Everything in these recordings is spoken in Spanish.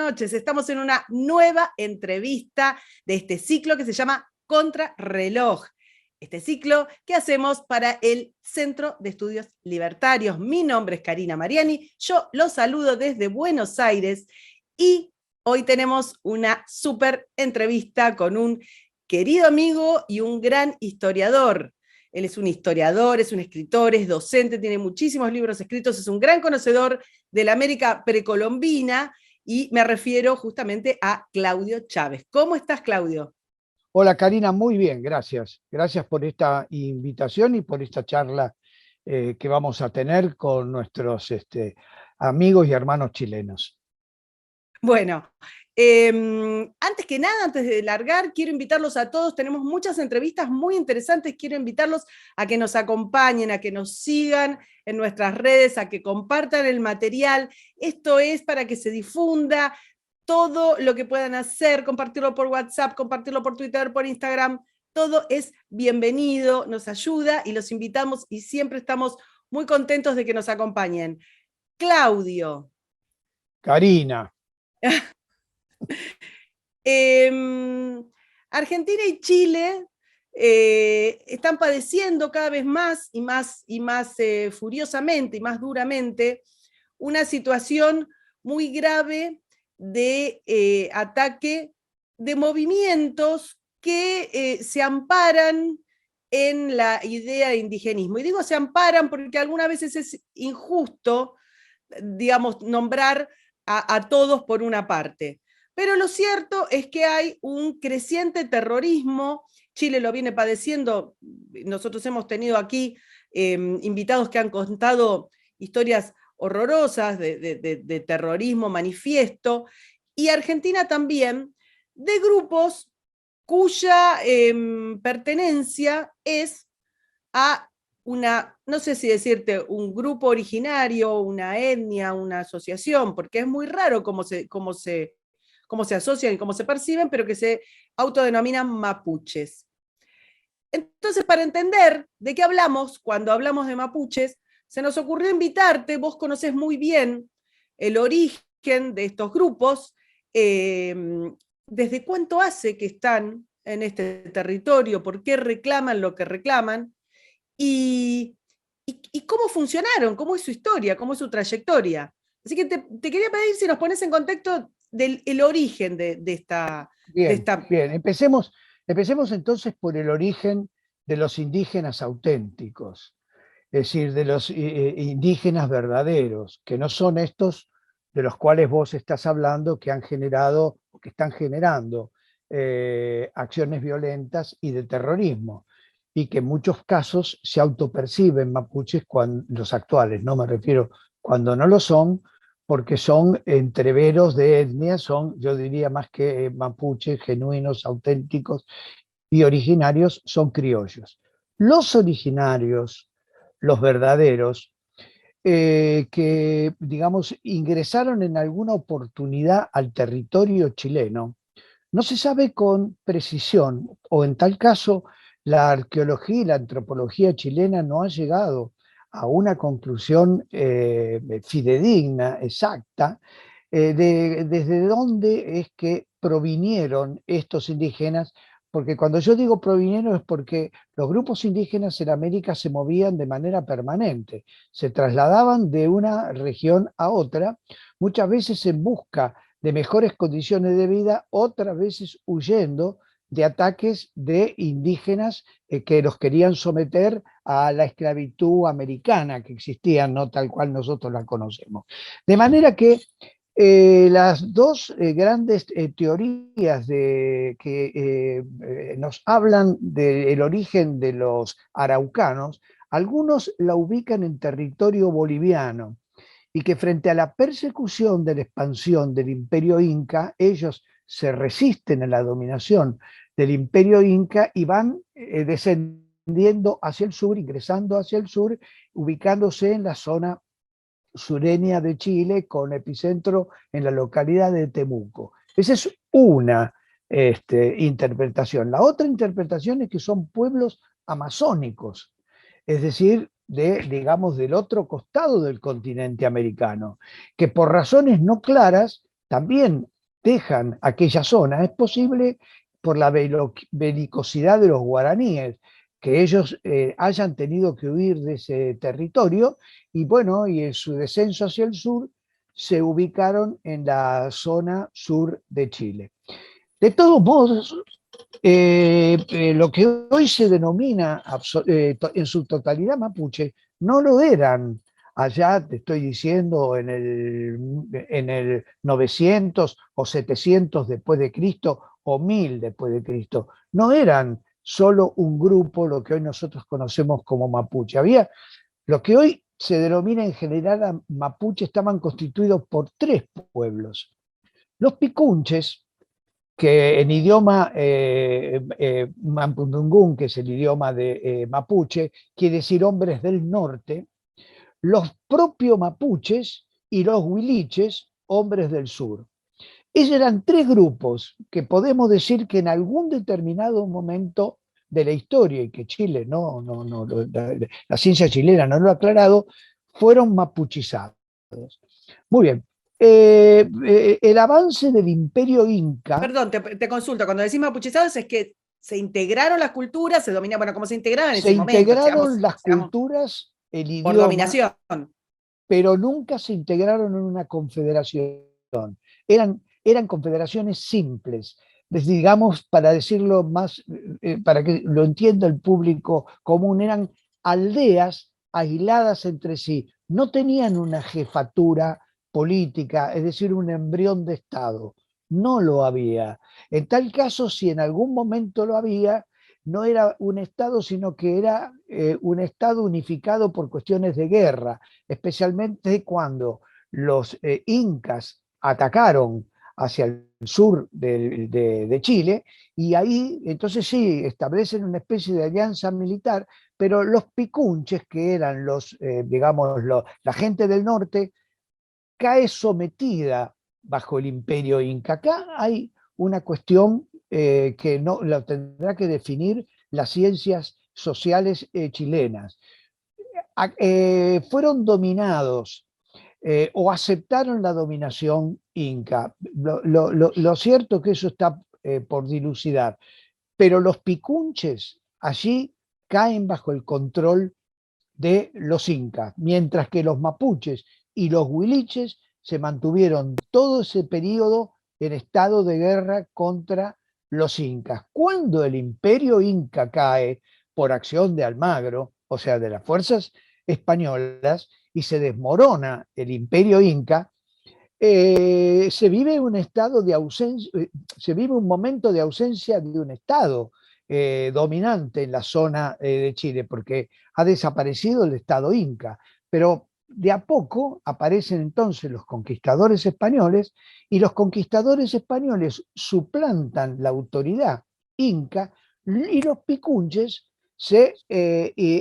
noches. Estamos en una nueva entrevista de este ciclo que se llama Contrarreloj. Este ciclo que hacemos para el Centro de Estudios Libertarios. Mi nombre es Karina Mariani, yo los saludo desde Buenos Aires y hoy tenemos una súper entrevista con un querido amigo y un gran historiador. Él es un historiador, es un escritor, es docente, tiene muchísimos libros escritos, es un gran conocedor de la América precolombina y me refiero justamente a Claudio Chávez. ¿Cómo estás, Claudio? Hola Karina, muy bien, gracias. Gracias por esta invitación y por esta charla que vamos a tener con nuestros amigos y hermanos chilenos. Bueno, antes que nada, antes de largar, quiero invitarlos a todos, tenemos muchas entrevistas muy interesantes, quiero invitarlos a que nos acompañen, a que nos sigan en nuestras redes, a que compartan el material. Esto es para que se difunda todo lo que puedan hacer, compartirlo por WhatsApp, compartirlo por Twitter, por Instagram, todo es bienvenido, nos ayuda y los invitamos y siempre estamos muy contentos de que nos acompañen. Claudio. Karina. Argentina y Chile están padeciendo cada vez más y más furiosamente y más duramente una situación muy grave de ataque de movimientos que se amparan en la idea de indigenismo. Y digo se amparan porque algunas veces es injusto, digamos, nombrar a todos por una parte. Pero lo cierto es que hay un creciente terrorismo. Chile lo viene padeciendo. Nosotros hemos tenido aquí invitados que han contado historias horrorosas de terrorismo manifiesto. Y Argentina también, de grupos cuya pertenencia es a una, no sé si decirte, un grupo originario, una etnia, una asociación, porque es muy raro cómo se asocian y cómo se perciben, pero que se autodenominan mapuches. Entonces, para entender de qué hablamos cuando hablamos de mapuches, se nos ocurrió invitarte, vos conocés muy bien el origen de estos grupos, desde cuánto hace que están en este territorio, por qué reclaman lo que reclaman, y cómo funcionaron, cómo es su historia, cómo es su trayectoria. Así que te quería pedir si nos pones en contexto del el origen de esta... Bien, bien. Empecemos entonces por el origen de los indígenas auténticos, es decir, de los indígenas verdaderos, que no son estos de los cuales vos estás hablando, que han generado o que están generando acciones violentas y de terrorismo, y que en muchos casos se autoperciben mapuches, cuando, los actuales, no me refiero cuando no lo son, porque son entreveros de etnia, son, yo diría, más que mapuches, genuinos, auténticos y originarios, son criollos. Los originarios, los verdaderos, que, digamos, ingresaron en alguna oportunidad al territorio chileno, no se sabe con precisión, o en tal caso, la arqueología y la antropología chilena no ha llegado a una conclusión fidedigna, exacta, desde dónde es que provinieron estos indígenas, porque cuando yo digo provinieron es porque los grupos indígenas en América se movían de manera permanente, se trasladaban de una región a otra, muchas veces en busca de mejores condiciones de vida, otras veces huyendo de ataques de indígenas que los querían someter a la esclavitud americana que existía, no tal cual nosotros la conocemos. De manera que las dos grandes teorías que nos hablan del origen de los araucanos, algunos la ubican en territorio boliviano, y que frente a la persecución de la expansión del imperio inca, ellos se resisten a la dominación del imperio inca y van descendiendo hacia el sur, ingresando hacia el sur, ubicándose en la zona sureña de Chile, con epicentro en la localidad de Temuco. Esa es una interpretación. La otra interpretación es que son pueblos amazónicos, es decir, digamos, del otro costado del continente americano, que por razones no claras también dejan aquella zona. Es posible por la belicosidad de los guaraníes, que ellos hayan tenido que huir de ese territorio y bueno, y en su descenso hacia el sur se ubicaron en la zona sur de Chile. De todos modos, lo que hoy se denomina en su totalidad mapuche, no lo eran allá, te estoy diciendo, en el 900 o 700 después de Cristo o 1000 después de Cristo. No eran solo un grupo, lo que hoy nosotros conocemos como mapuche. Había lo que hoy se denomina en general mapuche, estaban constituidos por tres pueblos. Los picunches, que en idioma Mapudungún, que es el idioma de mapuche, quiere decir hombres del norte, los propios mapuches y los huiliches, hombres del sur. Esos eran tres grupos que podemos decir que en algún determinado momento de la historia, y que Chile la ciencia chilena no lo ha aclarado, fueron mapuchizados. Muy bien. El avance del imperio inca. Perdón, te consulto, cuando decís mapuchizados es que se integraron las culturas, se dominaban, bueno, ¿cómo se integraban en Se ese momento? integraron las culturas, el por idioma, dominación. pero nunca se integraron en una confederación. Eran confederaciones simples, digamos, para decirlo más, para que lo entienda el público común, eran aldeas aisladas entre sí, no tenían una jefatura política, es decir, un embrión de Estado, no lo había. En tal caso, si en algún momento lo había, no era un Estado, sino que era un Estado unificado por cuestiones de guerra, especialmente cuando los incas atacaron hacia el sur de Chile, y ahí entonces sí, establecen una especie de alianza militar, pero los picunches, que eran digamos, la gente del norte, cae sometida bajo el imperio inca. Acá hay una cuestión que no la tendrá que definir las ciencias sociales chilenas. Fueron dominados o aceptaron la dominación inca. Lo cierto es que eso está por dilucidar, pero los picunches allí caen bajo el control de los incas, mientras que los mapuches y los huiliches se mantuvieron todo ese periodo en estado de guerra contra los incas. Cuando el imperio inca cae por acción de Almagro, o sea, de las fuerzas españolas, y se desmorona el imperio inca, se vive un estado de ausencia, se vive un momento de ausencia de un estado dominante en la zona de Chile, porque ha desaparecido el estado inca, pero de a poco aparecen entonces los conquistadores españoles, y los conquistadores españoles suplantan la autoridad inca, y los picunches se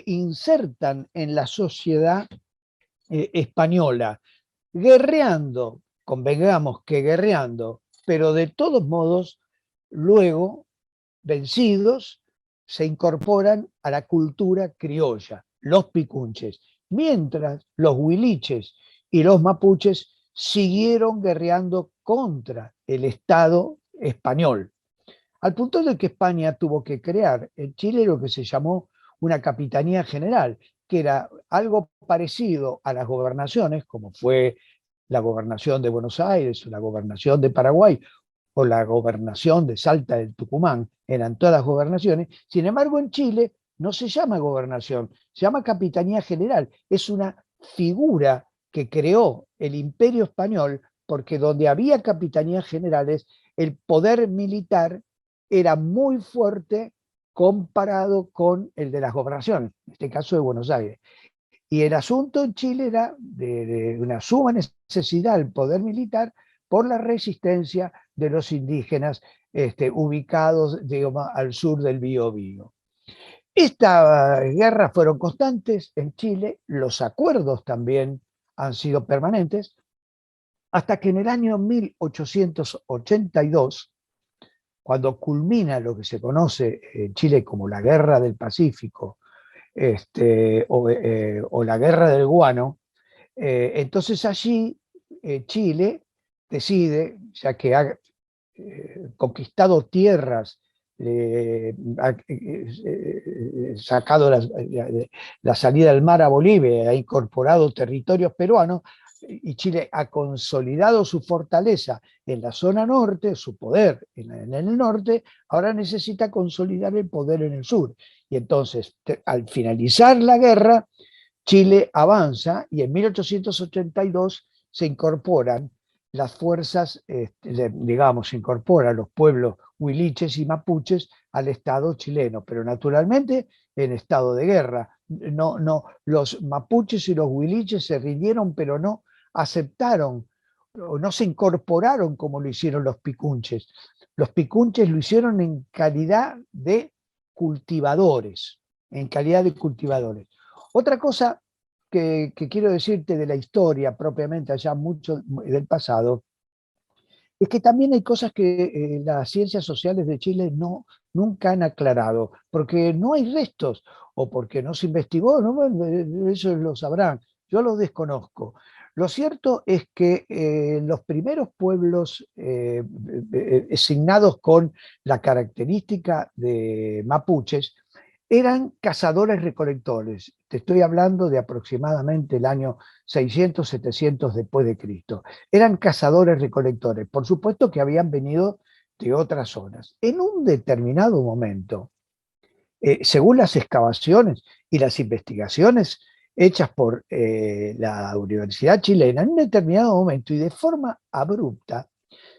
insertan en la sociedad española, guerreando, convengamos que guerreando, pero de todos modos, luego, vencidos, se incorporan a la cultura criolla, los picunches, mientras los huiliches y los mapuches siguieron guerreando contra el Estado español, al punto de que España tuvo que crear en Chile lo que se llamó una capitanía general, que era algo parecido a las gobernaciones, como fue la gobernación de Buenos Aires o la gobernación de Paraguay o la gobernación de Salta del Tucumán, eran todas gobernaciones. Sin embargo, en Chile no se llama gobernación, se llama capitanía general. Es una figura que creó el Imperio Español, porque donde había capitanías generales, el poder militar era muy fuerte comparado con el de las gobernaciones, en este caso de Buenos Aires. Y el asunto en Chile era de una suma necesidad del poder militar por la resistencia de los indígenas ubicados, digamos, al sur del Biobío. Estas guerras fueron constantes en Chile, los acuerdos también han sido permanentes, hasta que en el año 1882, cuando culmina lo que se conoce en Chile como la Guerra del Pacífico, o la Guerra del Guano, entonces allí Chile decide, ya que conquistado tierras, sacado la salida del mar a Bolivia, ha incorporado territorios peruanos, y Chile ha consolidado su fortaleza en la zona norte, su poder en el norte, ahora necesita consolidar el poder en el sur. Y entonces, al finalizar la guerra, Chile avanza y en 1882 se incorporan las fuerzas, digamos, se incorporan los pueblos huiliches y mapuches al Estado chileno, pero naturalmente en estado de guerra. Los mapuches y los huiliches se rindieron, pero no aceptaron o no se incorporaron como lo hicieron los picunches. Los picunches lo hicieron en calidad de cultivadores, en calidad de cultivadores. Otra cosa que quiero decirte de la historia propiamente allá mucho del pasado, es que también hay cosas que las ciencias sociales de Chile nunca han aclarado, porque no hay restos, o porque no se investigó, ¿no? Bueno, eso lo sabrán, yo lo desconozco. Lo cierto es que los primeros pueblos asignados con la característica de mapuches eran cazadores-recolectores. Te estoy hablando de aproximadamente el año 600, 700 después de Cristo. Eran cazadores-recolectores. Por supuesto que habían venido de otras zonas. En un determinado momento, según las excavaciones y las investigaciones hechas por la Universidad Chilena, en un determinado momento y de forma abrupta,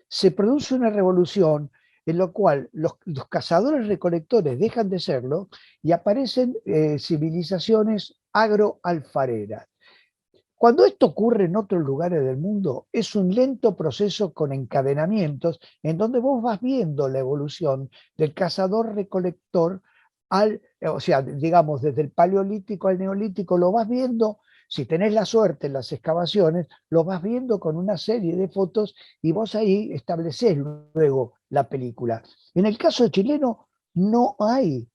se produce una revolución en la cual los cazadores recolectores dejan de serlo y aparecen civilizaciones agroalfareras. Cuando esto ocurre en otros lugares del mundo, es un lento proceso con encadenamientos en donde vos vas viendo la evolución del cazador-recolector o sea, digamos, desde el paleolítico al neolítico, lo vas viendo. Si tenés la suerte en las excavaciones, lo vas viendo con una serie de fotos y vos ahí establecés luego la película. En el caso chileno no hay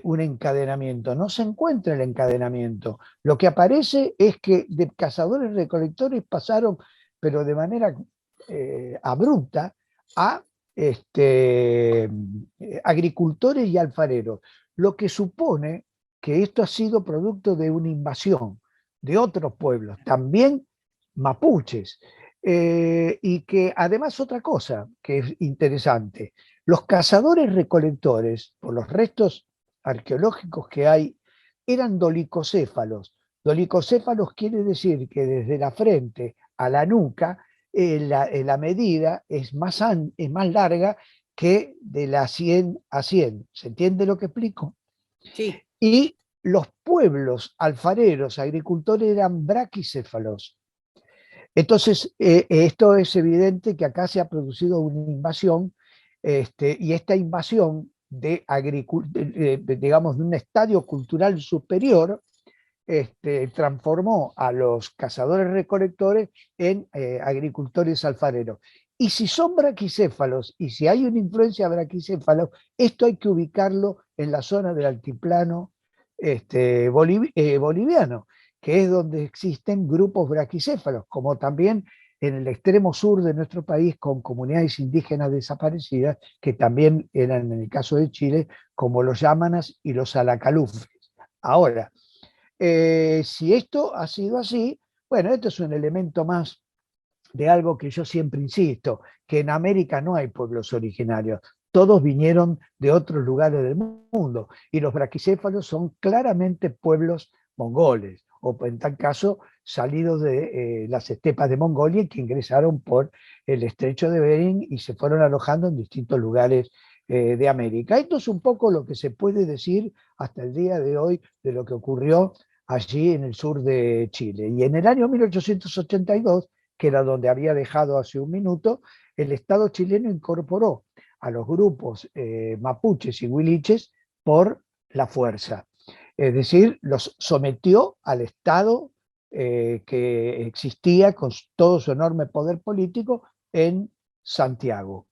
un encadenamiento, no se encuentra el encadenamiento. Lo que aparece es que de cazadores recolectores pasaron, pero de manera abrupta, a agricultores y alfareros, lo que supone que esto ha sido producto de una invasión de otros pueblos, también mapuches, y que además otra cosa que es interesante, los cazadores recolectores, por los restos arqueológicos que hay, eran dolicocéfalos. Dolicocéfalos quiere decir que desde la frente a la nuca la medida es más larga que de la 100 a 100. ¿Se entiende lo que explico? Sí. Y los pueblos alfareros, agricultores, eran braquicéfalos. Entonces, esto es evidente que acá se ha producido una invasión, y esta invasión digamos, de un estadio cultural superior, transformó a los cazadores recolectores en agricultores alfareros. Y si son braquicéfalos, y si hay una influencia braquicéfalos, esto hay que ubicarlo en la zona del altiplano boliviano, que es donde existen grupos braquicéfalos, como también en el extremo sur de nuestro país, con comunidades indígenas desaparecidas, que también eran, en el caso de Chile, como los yámanas y los alacalufes. Ahora, si esto ha sido así, bueno, esto es un elemento más de algo que yo siempre insisto, que en América no hay pueblos originarios, todos vinieron de otros lugares del mundo, y los braquicéfalos son claramente pueblos mongoles, o en tal caso salidos de las estepas de Mongolia, que ingresaron por el estrecho de Bering y se fueron alojando en distintos lugares de América. Esto es un poco lo que se puede decir hasta el día de hoy de lo que ocurrió allí en el sur de Chile. Y en el año 1882, que era donde había dejado hace un minuto, el Estado chileno incorporó a los grupos mapuches y huiliches por la fuerza. Es decir, los sometió al Estado que existía con todo su enorme poder político en Santiago.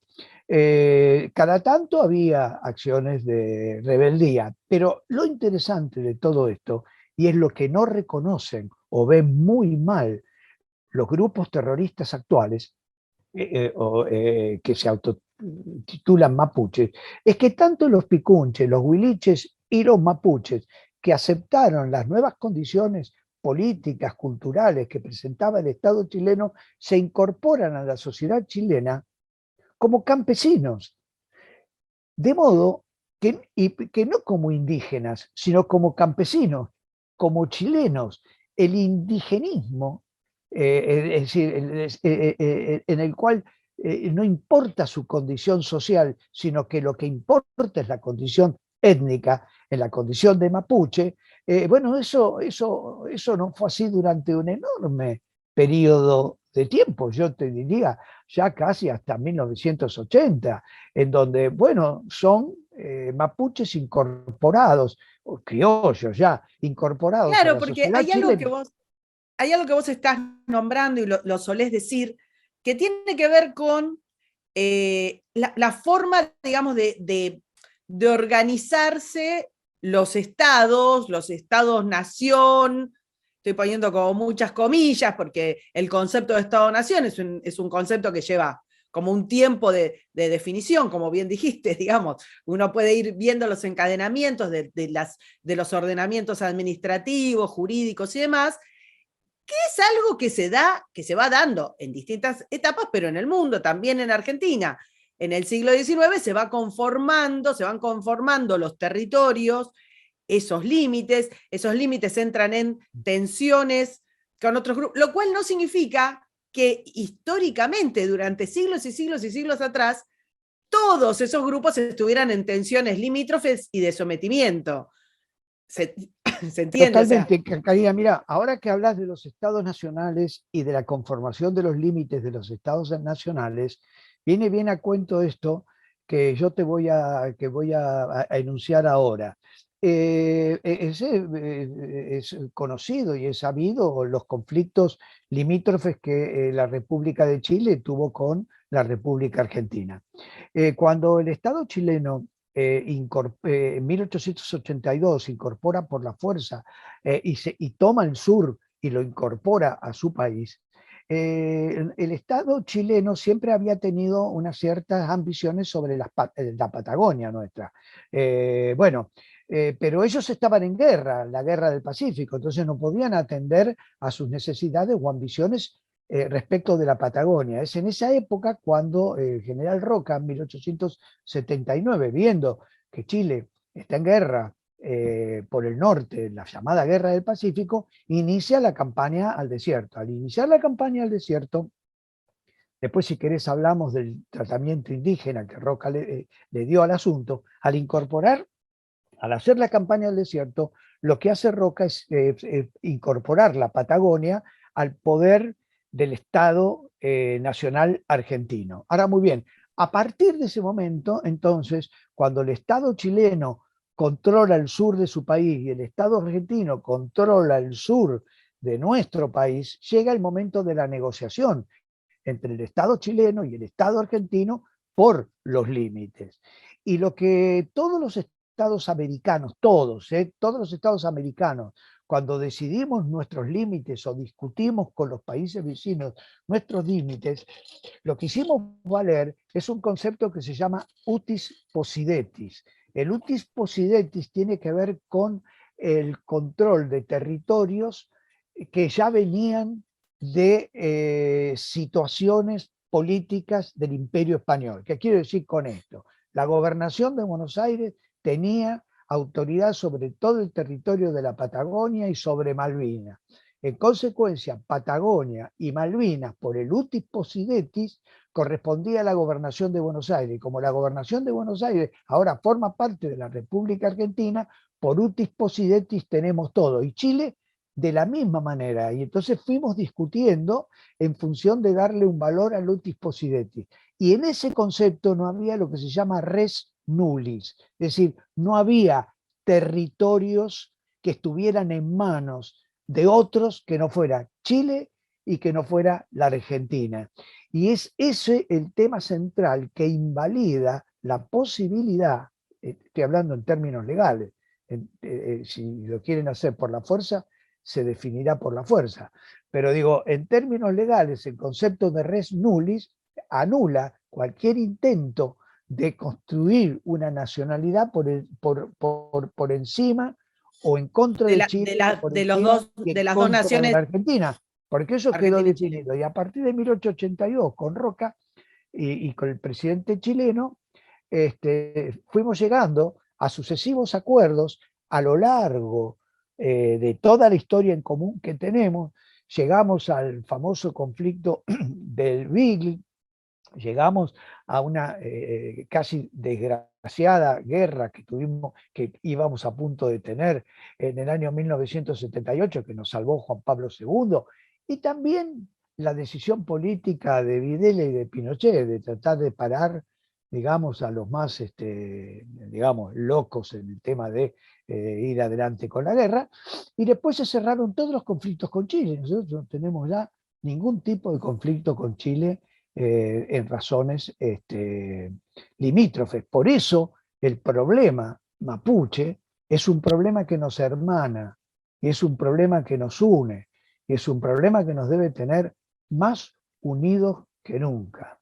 Cada tanto había acciones de rebeldía, pero lo interesante de todo esto, y es lo que no reconocen o ven muy mal los grupos terroristas actuales, que se titulan mapuches, es que tanto los picunches, los huiliches y los mapuches, que aceptaron las nuevas condiciones políticas, culturales que presentaba el Estado chileno, se incorporan a la sociedad chilena como campesinos, de modo que no como indígenas, sino como campesinos, como chilenos. El indigenismo, es decir, en el cual no importa su condición social, sino que lo que importa es la condición étnica, en la condición de mapuche. Bueno, eso no fue así durante un enorme periodo de tiempo, yo te diría ya casi hasta 1980, en donde, bueno, son mapuches incorporados, o criollos ya, incorporados a Claro, la porque sociedad chilena. hay algo que vos estás nombrando y lo solés decir, que tiene que ver con la forma, digamos, de organizarse los estados-nación, estoy poniendo como muchas comillas, porque el concepto de Estado-nación es un concepto que lleva como un tiempo de definición, como bien dijiste, digamos, uno puede ir viendo los encadenamientos de los ordenamientos administrativos, jurídicos y demás, que es algo que se va dando en distintas etapas, pero en el mundo, también en Argentina. En el siglo XIX se van conformando los territorios, esos límites entran en tensiones con otros grupos, lo cual no significa que históricamente, durante siglos y siglos y siglos atrás, todos esos grupos estuvieran en tensiones limítrofes y de sometimiento. ¿Se, ¿se entiende? O sea, Totalmente, Karina, mira, ahora que hablas de los estados nacionales y de la conformación de los límites de los estados nacionales, viene bien a cuento esto que yo que voy a enunciar ahora. Es conocido y es sabido los conflictos limítrofes que la República de Chile tuvo con la República Argentina. Cuando el Estado chileno en 1882 incorpora por la fuerza y toma el sur y lo incorpora a su país, el Estado chileno siempre había tenido unas ciertas ambiciones sobre la Patagonia nuestra. Bueno, pero ellos estaban en guerra, la guerra del Pacífico, entonces no podían atender a sus necesidades o ambiciones respecto de la Patagonia. Es en esa época cuando el general Roca, en 1879, viendo que Chile está en guerra por el norte, la llamada Guerra del Pacífico, inicia la campaña al desierto. Al iniciar la campaña al desierto, después si querés hablamos del tratamiento indígena que Roca le dio al asunto, al hacer la campaña al desierto, lo que hace Roca es incorporar la Patagonia al poder del Estado Nacional argentino. Ahora, muy bien, a partir de ese momento, entonces, cuando el Estado chileno controla el sur de su país y el Estado argentino controla el sur de nuestro país, llega el momento de la negociación entre el Estado chileno y el Estado argentino por los límites. Y lo que todos los estados americanos, todos los estados americanos, cuando decidimos nuestros límites o discutimos con los países vecinos nuestros límites, lo que hicimos valer es un concepto que se llama utis possidetis. El utis possidetis tiene que ver con el control de territorios que ya venían de situaciones políticas del Imperio Español. ¿Qué quiero decir con esto? La gobernación de Buenos Aires tenía autoridad sobre todo el territorio de la Patagonia y sobre Malvinas. En consecuencia, Patagonia y Malvinas, por el utis possidetis, correspondía a la gobernación de Buenos Aires. Y como la gobernación de Buenos Aires ahora forma parte de la República Argentina, por utis possidetis tenemos todo. Y Chile de la misma manera. Y entonces fuimos discutiendo en función de darle un valor al utis possidetis. Y en ese concepto no había lo que se llama res nullis, es decir, no había territorios que estuvieran en manos de otros que no fuera Chile y que no fuera la Argentina. Y es ese el tema central que invalida la posibilidad, estoy hablando en términos legales, si lo quieren hacer por la fuerza, se definirá por la fuerza. Pero digo, en términos legales, el concepto de res nullis anula cualquier intento de construir una nacionalidad por encima o en contra de Chile, por de los encima dos, y en de las dos contra de naciones, la Argentina, porque eso quedó Argentina y Chile. definido. Y a partir de 1882, con Roca y con el presidente chileno, fuimos llegando a sucesivos acuerdos a lo largo de toda la historia en común que tenemos. Llegamos al famoso conflicto del Beagle, llegamos a una casi desgraciada guerra que tuvimos, que íbamos a punto de tener en el año 1978, que nos salvó Juan Pablo II, y también la decisión política de Videla y de Pinochet de tratar de parar, digamos, a los más, digamos, locos en el tema de ir adelante con la guerra, y después se cerraron todos los conflictos con Chile. Nosotros no tenemos ya ningún tipo de conflicto con Chile en razones limítrofes. Por eso el problema mapuche es un problema que nos hermana, y es un problema que nos une, y es un problema que nos debe tener más unidos que nunca.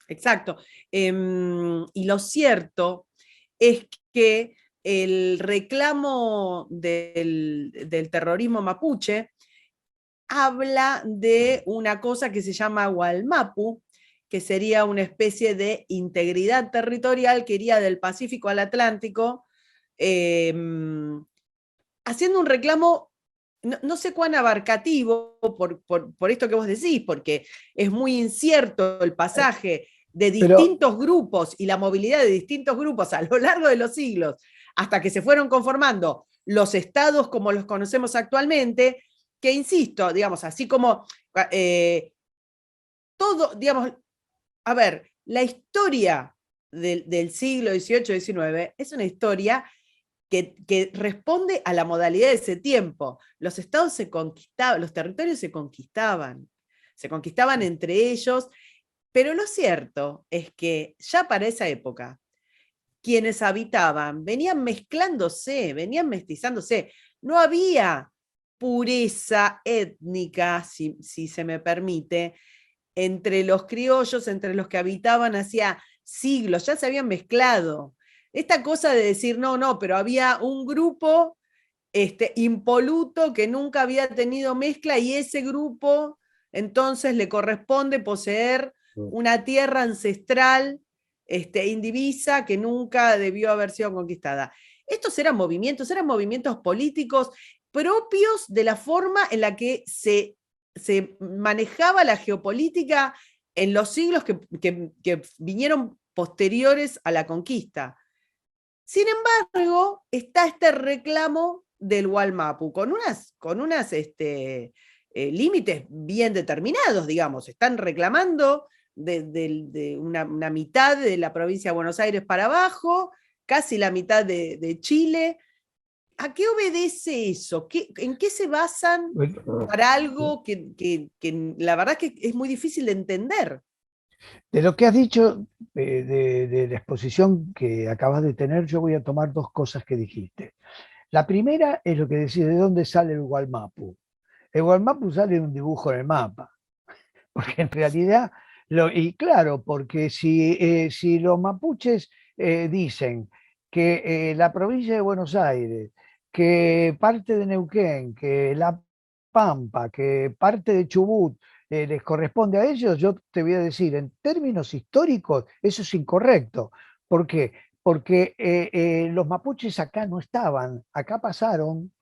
Exacto. Y lo cierto es que el reclamo del terrorismo mapuche habla de una cosa que se llama Gualmapu, que sería una especie de integridad territorial que iría del Pacífico al Atlántico, haciendo un reclamo, no sé cuán abarcativo por esto que vos decís, porque es muy incierto el pasaje de distintos grupos y la movilidad de distintos grupos a lo largo de los siglos, hasta que se fueron conformando los estados como los conocemos actualmente, que insisto, digamos, así como todo, digamos, a ver, la historia del siglo XVIII-XIX es una historia que responde a la modalidad de ese tiempo. Los estados se conquistaban, los territorios se conquistaban entre ellos, pero lo cierto es que ya para esa época, quienes habitaban venían mezclándose, venían mestizándose, no había pureza étnica, si se me permite, entre los criollos, entre los que habitaban hacía siglos, ya se habían mezclado. Esta cosa de decir, no, pero había un grupo impoluto que nunca había tenido mezcla y ese grupo entonces le corresponde poseer una tierra ancestral indivisa que nunca debió haber sido conquistada. Estos eran movimientos políticos propios de la forma en la que se manejaba la geopolítica en los siglos que vinieron posteriores a la conquista. Sin embargo, está este reclamo del Gualmapu, con unas límites bien determinados, digamos. Están reclamando de una mitad de la provincia de Buenos Aires para abajo, casi la mitad de Chile. ¿A qué obedece eso? ¿En qué se basan para algo que la verdad es que es muy difícil de entender? De lo que has dicho, de la exposición que acabas de tener, yo voy a tomar dos cosas que dijiste. La primera es lo que decís, ¿de dónde sale el Gualmapu? El Gualmapu sale de un dibujo en el mapa, porque en realidad, y claro, porque si los mapuches dicen que la provincia de Buenos Aires, que parte de Neuquén, que La Pampa, que parte de Chubut, les corresponde a ellos, yo te voy a decir, en términos históricos, eso es incorrecto. ¿Por qué? Porque los mapuches acá no estaban, acá pasaron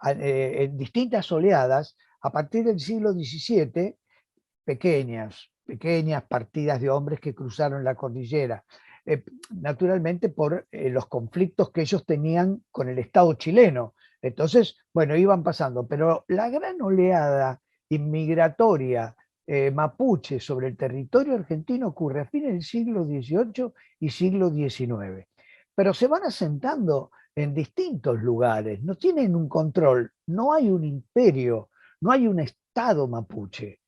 en distintas oleadas a partir del siglo XVII, pequeñas partidas de hombres que cruzaron la cordillera, naturalmente por los conflictos que ellos tenían con el Estado chileno. Entonces, bueno, iban pasando, pero la gran oleada inmigratoria mapuche sobre el territorio argentino ocurre a fines del siglo XVIII y siglo XIX. Pero se van asentando en distintos lugares, no tienen un control, no hay un imperio, no hay un Estado mapuche.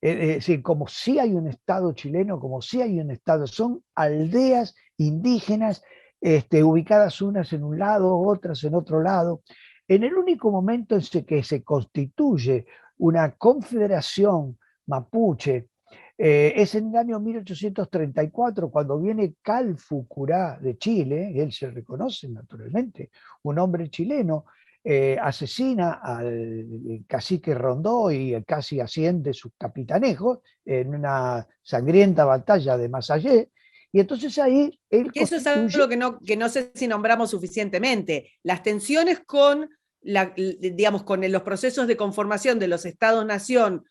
Es decir, como si hay un Estado chileno, como si hay un Estado, son aldeas indígenas ubicadas unas en un lado, otras en otro lado. En el único momento en que se constituye una confederación mapuche Es en el año 1834 cuando viene Calfu Curá de Chile, él se reconoce naturalmente, un hombre chileno, asesina al cacique Rondó y casi asciende sus capitanejos en una sangrienta batalla de Masayé, y entonces ahí él Que eso es constituye, algo que no sé si nombramos suficientemente. Las tensiones con, digamos, con los procesos de conformación de los estados-nación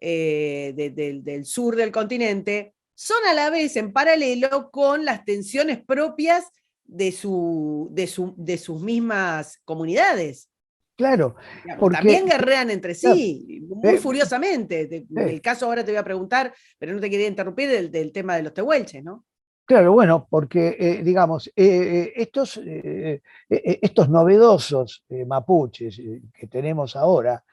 del sur del continente son a la vez en paralelo con las tensiones propias de sus mismas comunidades. claro, Digamos, porque también guerrean entre claro, sí, muy eh, furiosamente. El caso ahora te voy a preguntar, pero no te quería interrumpir, del tema de los tehuelches, ¿no? claro, bueno, porque digamos, estos novedosos mapuches que tenemos ahora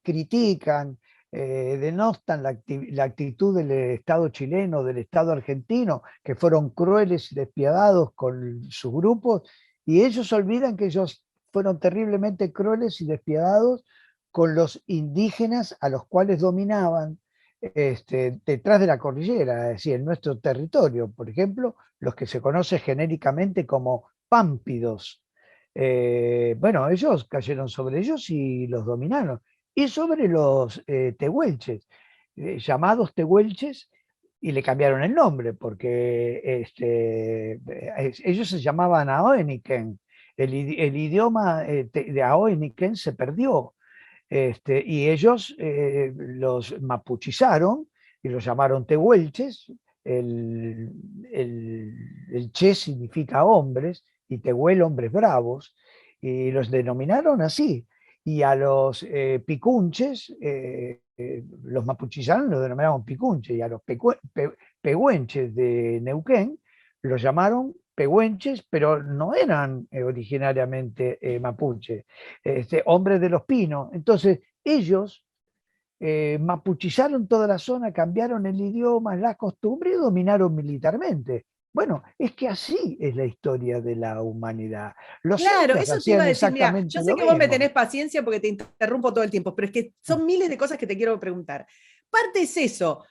critican, denostan la actitud del Estado chileno, del Estado argentino, que fueron crueles y despiadados con sus grupos, y ellos olvidan que ellos fueron terriblemente crueles y despiadados con los indígenas a los cuales dominaban detrás de la cordillera, es decir, en nuestro territorio, por ejemplo, los que se conocen genéricamente como pámpidos. Bueno, ellos cayeron sobre ellos y los dominaron. Y sobre los tehuelches, llamados tehuelches, y le cambiaron el nombre, porque ellos se llamaban Aoeniken. El idioma de Aoeniken se perdió, y ellos los mapuchizaron y los llamaron tehuelches. El, el che significa hombres y tehuel hombres bravos, y los denominaron así. Y a los picunches, los mapuchizaron, los denominaron picunches, y a los pehuenches de Neuquén los llamaron pehuenches, pero no eran originariamente mapuches, hombres de los pinos. Entonces, ellos mapuchizaron toda la zona, cambiaron el idioma, las costumbres y dominaron militarmente. Bueno, es que así es la historia de la humanidad. Los Claro, incas eso te iba hacían a decir, mira, yo exactamente sé lo que vos me mismo. tenés paciencia porque te interrumpo todo el tiempo, pero es que son miles de cosas que te quiero preguntar. Parte es eso,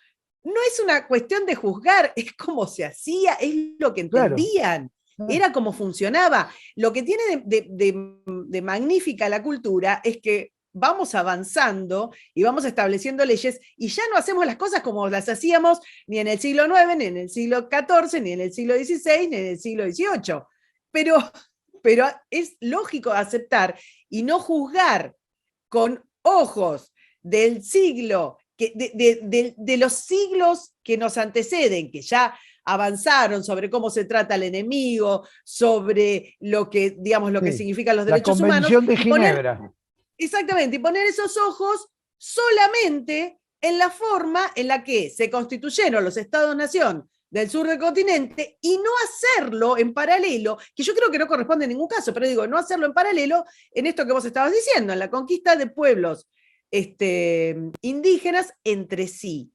no es una cuestión de juzgar, es cómo se hacía, es lo que Claro. entendían, era cómo funcionaba. Lo que tiene de magnífica la cultura es que vamos avanzando y vamos estableciendo leyes y ya no hacemos las cosas como las hacíamos ni en el siglo IX, ni en el siglo XIV, ni en el siglo XVI, ni en el siglo XVIII. Pero es lógico aceptar y no juzgar con ojos del siglo, de los siglos que nos anteceden, que ya avanzaron sobre cómo se trata al enemigo, sobre lo que, digamos, lo que Sí. significan los La derechos humanos, Convención de y poner, Ginebra. exactamente, y poner esos ojos solamente en la forma en la que se constituyeron los estados-nación del sur del continente y no hacerlo en paralelo, que yo creo que no corresponde en ningún caso, pero digo, no hacerlo en paralelo en esto que vos estabas diciendo, en la conquista de pueblos indígenas entre sí.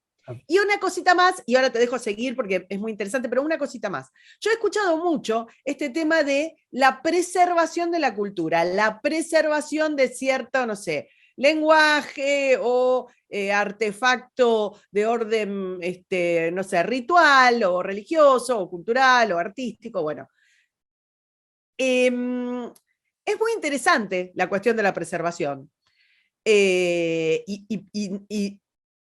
Y una cosita más, y ahora te dejo seguir porque es muy interesante, pero una cosita más. Yo he escuchado mucho este tema de la preservación de la cultura, la preservación de cierto, no sé, lenguaje o artefacto de orden, no sé, ritual o religioso o cultural o artístico, bueno. Es muy interesante la cuestión de la preservación. Y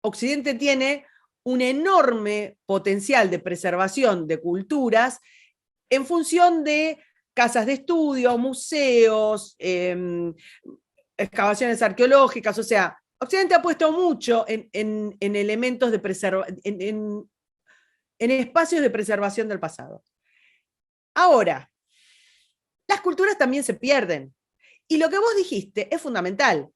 Occidente tiene un enorme potencial de preservación de culturas en función de casas de estudio, museos, excavaciones arqueológicas, o sea, Occidente ha puesto mucho en elementos de preservación, en espacios de preservación del pasado. Ahora, las culturas también se pierden. Y lo que vos dijiste es fundamental.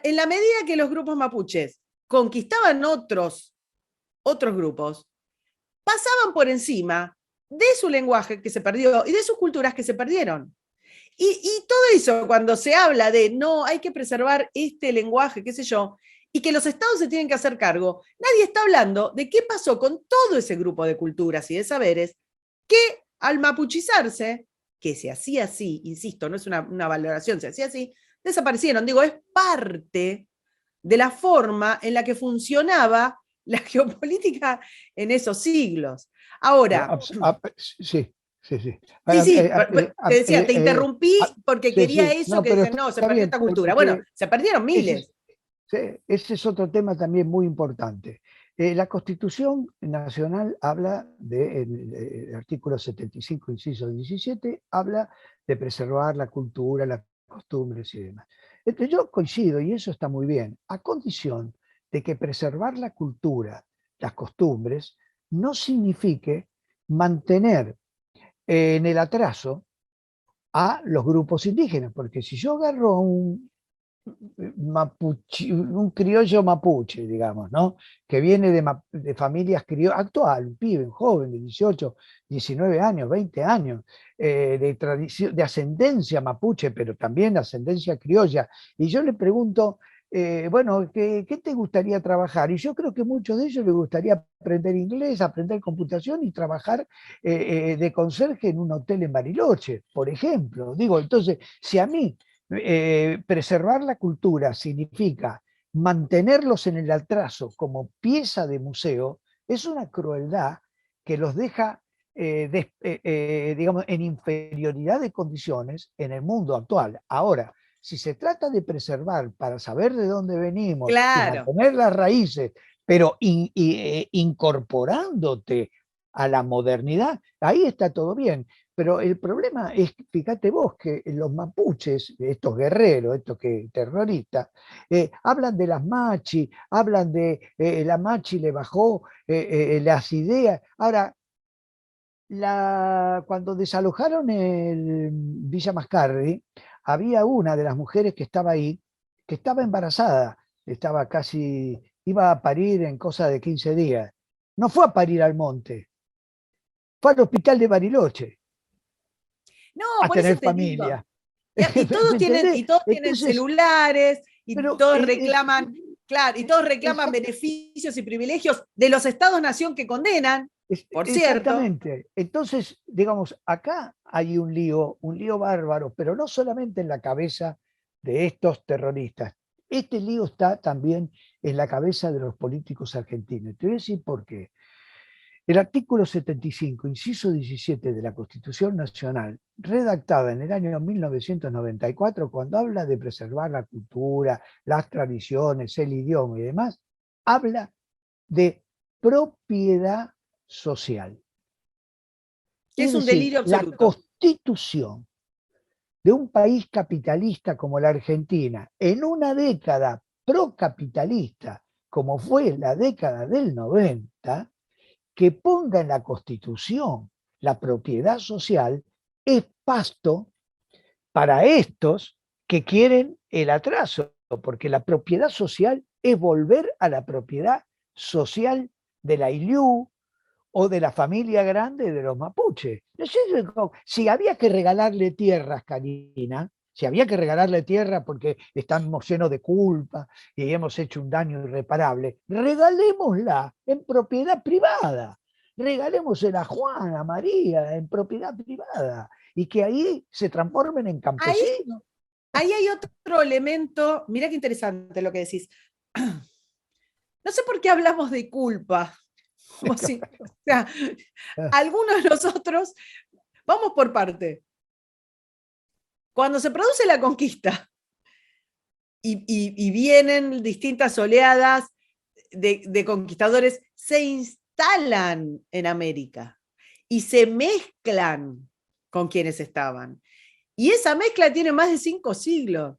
En la medida que los grupos mapuches conquistaban otros grupos, pasaban por encima de su lenguaje que se perdió y de sus culturas que se perdieron. Y todo eso, cuando se habla de no, hay que preservar este lenguaje, qué sé yo, y que los estados se tienen que hacer cargo, nadie está hablando de qué pasó con todo ese grupo de culturas y de saberes que al mapuchizarse, que se hacía así, insisto, no es una valoración, se hacía así, desaparecieron. Digo, es parte de la forma en la que funcionaba la geopolítica en esos siglos. Ahora, Sí, sí, sí. sí, te decía, te interrumpí porque Sí, quería sí, eso no, que pero dicen, no, se está perdió bien, esta cultura. Bueno, porque se perdieron ese miles. es, sí, ese es otro tema también muy importante. La Constitución Nacional habla el artículo 75, inciso 17, habla de preservar la cultura, las costumbres y demás. Entonces, yo coincido, y eso está muy bien, a condición de que preservar la cultura, las costumbres, no signifique mantener en el atraso a los grupos indígenas, porque si yo agarro a un criollo mapuche, digamos, ¿no? Que viene de familias criollas, actual, un pibe, un joven de 18, 19 años, 20 años, de tradición, de ascendencia mapuche, pero también de ascendencia criolla, y yo le pregunto, bueno, ¿qué te gustaría trabajar? Y yo creo que muchos de ellos les gustaría aprender inglés, aprender computación y trabajar de conserje en un hotel en Bariloche, por ejemplo. Digo, entonces, si a mí preservar la cultura significa mantenerlos en el atraso como pieza de museo, es una crueldad que los deja, digamos, en inferioridad de condiciones en el mundo actual. Ahora, si se trata de preservar para saber de dónde venimos y Claro. mantener las raíces, pero incorporándote a la modernidad, ahí está todo bien. Pero el problema es, fíjate vos, que los mapuches, estos guerreros, estos terroristas, hablan de las machi, hablan de la machi le bajó las ideas. Ahora, cuando desalojaron el Villa Mascardi, había una de las mujeres que estaba ahí, que estaba embarazada, estaba casi, iba a parir en cosa de 15 días. No fue a parir al monte, fue al hospital de Bariloche No, a por eso tener te digo. familia. Y todos ¿Me tienen, entendés? y todos tienen Entonces, celulares, y pero todos reclaman, claro, y todos reclaman exact, beneficios y privilegios de los estados-nación que condenan, por cierto. exactamente. Entonces, digamos, acá hay un lío bárbaro, pero no solamente en la cabeza de estos terroristas. Este lío está también en la cabeza de los políticos argentinos. Te voy a decir por qué. El artículo 75, inciso 17 de la Constitución Nacional, redactada en el año 1994, cuando habla de preservar la cultura, las tradiciones, el idioma y demás, habla de propiedad social. Que Es es un decir, delirio la absoluto. constitución de un país capitalista como la Argentina, en una década procapitalista, como fue la década del 90, que ponga en la Constitución la propiedad social, es pasto para estos que quieren el atraso, porque la propiedad social es volver a la propiedad social de la ILU o de la familia grande de los mapuches. No sé si había que regalarle tierras, Karina, si había que regalarle tierra porque estamos llenos de culpa y hemos hecho un daño irreparable, regalémosla en propiedad privada. Regalémosela a Juan, a María, en propiedad privada, y que ahí se transformen en Ahí, campesinos. ahí hay otro elemento, mira qué interesante lo que decís. No sé por qué hablamos de culpa. Como si, o sea, algunos de nosotros, vamos por parte. Cuando se produce la conquista y vienen distintas oleadas de conquistadores, se instalan en América y se mezclan con quienes estaban. Y esa mezcla tiene más de 5 siglos.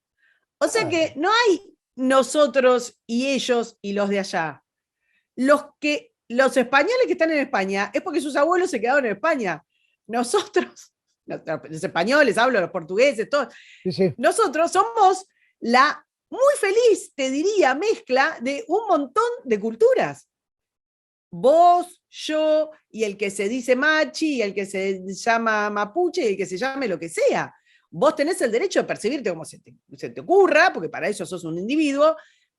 O sea que no hay nosotros y ellos y los de allá. Los españoles que están en España es porque sus abuelos se quedaron en España. Nosotros, los españoles, hablo, los portugueses, todos, Sí, sí. nosotros somos la muy feliz, te diría, mezcla de un montón de culturas. Vos, yo, y el que se dice machi, y el que se llama mapuche, y el que se llame lo que sea. Vos tenés el derecho de percibirte como se te ocurra, porque para eso sos un individuo,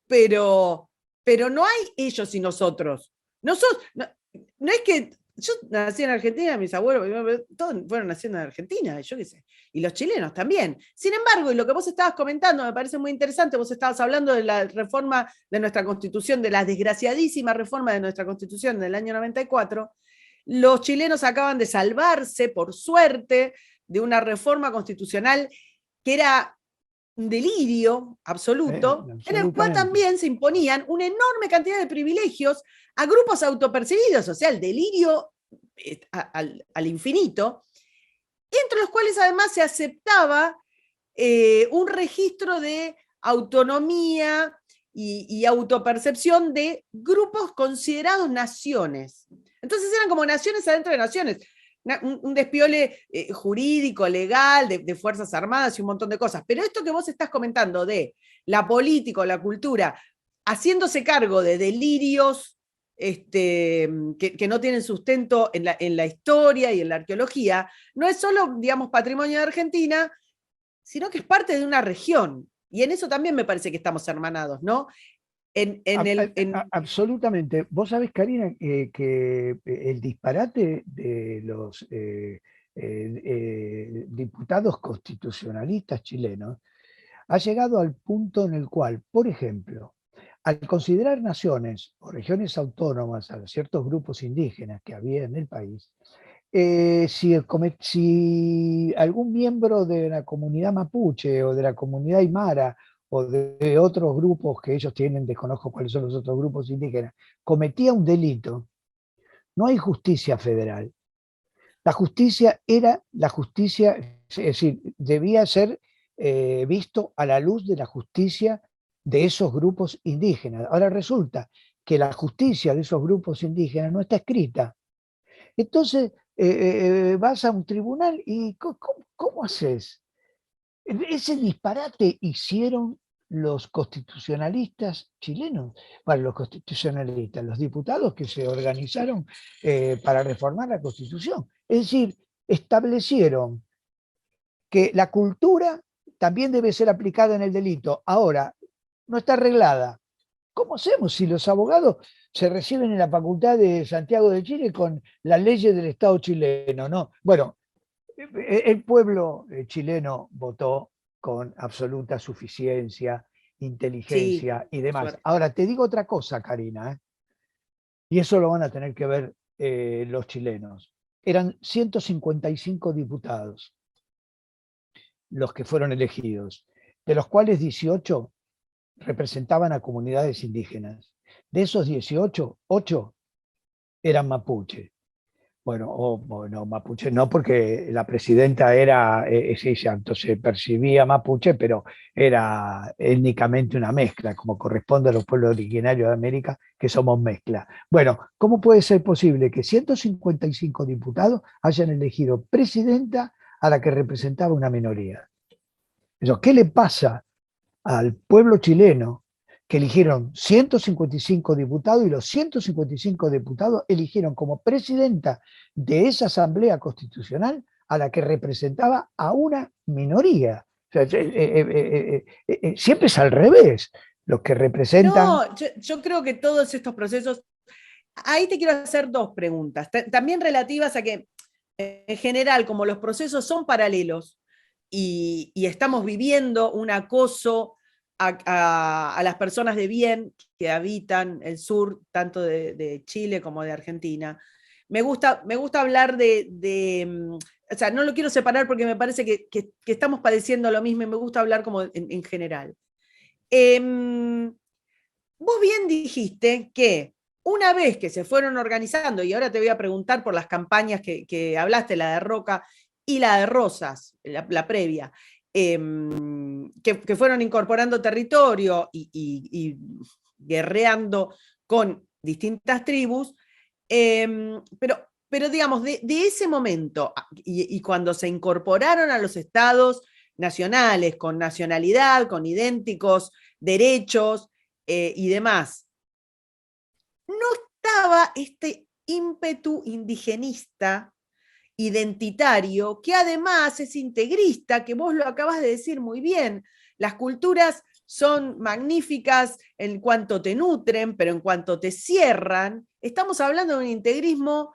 pero no hay ellos y nosotros. No es que yo nací en Argentina, mis abuelos, todos fueron naciendo en Argentina, yo qué sé, y los chilenos también. Sin embargo, y lo que vos estabas comentando me parece muy interesante, vos estabas hablando de la reforma de nuestra Constitución, de la desgraciadísima reforma de nuestra Constitución del año 94, los chilenos acaban de salvarse, por suerte, de una reforma constitucional que era un delirio absoluto, en el cual Absolutamente. también se imponían una enorme cantidad de privilegios a grupos autopercibidos, o sea, el delirio al infinito, entre los cuales además se aceptaba un registro de autonomía y autopercepción de grupos considerados naciones. Entonces eran como naciones adentro de naciones. Un despiole jurídico, legal, de Fuerzas Armadas y un montón de cosas. Pero esto que vos estás comentando de la política o la cultura haciéndose cargo de delirios que no tienen sustento en la historia y en la arqueología, no es solo, digamos, patrimonio de Argentina, sino que es parte de una región. Y en eso también me parece que estamos hermanados, ¿no? Absolutamente. Vos sabés, Karina, que el disparate de los diputados constitucionalistas chilenos ha llegado al punto en el cual, por ejemplo, al considerar naciones o regiones autónomas a ciertos grupos indígenas que había en el país, si algún miembro de la comunidad mapuche o de la comunidad aymara o de otros grupos que ellos tienen, desconozco cuáles son los otros grupos indígenas, cometía un delito, no hay justicia federal. La justicia era la justicia, es decir, debía ser visto a la luz de la justicia de esos grupos indígenas. Ahora resulta que la justicia de esos grupos indígenas no está escrita. Entonces, vas a un tribunal y ¿cómo haces? Ese disparate hicieron los constitucionalistas chilenos, bueno, los constitucionalistas, los diputados que se organizaron para reformar la Constitución. Es decir, establecieron que la cultura también debe ser aplicada en el delito. Ahora, no está arreglada. ¿Cómo hacemos si los abogados se reciben en la Facultad de Santiago de Chile con las leyes del Estado chileno? No. Bueno, el pueblo chileno votó con absoluta suficiencia, sí, inteligencia y por demás. suerte. Ahora, te digo otra cosa, Karina, y eso lo van a tener que ver los chilenos. Eran 155 diputados los que fueron elegidos, de los cuales 18 representaban a comunidades indígenas. De esos 18, 8 eran mapuche. Bueno, mapuche no, porque la presidenta era, sí, se percibía mapuche, pero era étnicamente una mezcla, como corresponde a los pueblos originarios de América, que somos mezcla. Bueno, ¿cómo puede ser posible que 155 diputados hayan elegido presidenta a la que representaba una minoría? ¿Qué le pasa al pueblo chileno que eligieron 155 diputados y los 155 diputados eligieron como presidenta de esa asamblea constitucional a la que representaba a una minoría? O sea, siempre es al revés. Los que representan... No, yo creo que todos estos procesos, ahí te quiero hacer dos preguntas, también relativas a que en general, como los procesos son paralelos y estamos viviendo un acoso a las personas de bien que habitan el sur, tanto de Chile como de Argentina, me gusta hablar o sea, no lo quiero separar porque me parece que estamos padeciendo lo mismo y me gusta hablar como en general. Eh, Vos bien dijiste que una vez que se fueron organizando, y ahora te voy a preguntar por las campañas que hablaste, la de Roca y la de Rosas, la previa, que fueron incorporando territorio y guerreando con distintas tribus, pero digamos, de ese momento y cuando se incorporaron a los estados nacionales, con nacionalidad, con idénticos derechos, y demás, no estaba este ímpetu indigenista, identitario, que además es integrista, que vos lo acabas de decir muy bien. Las culturas son magníficas en cuanto te nutren, pero en cuanto te cierran, estamos hablando de un integrismo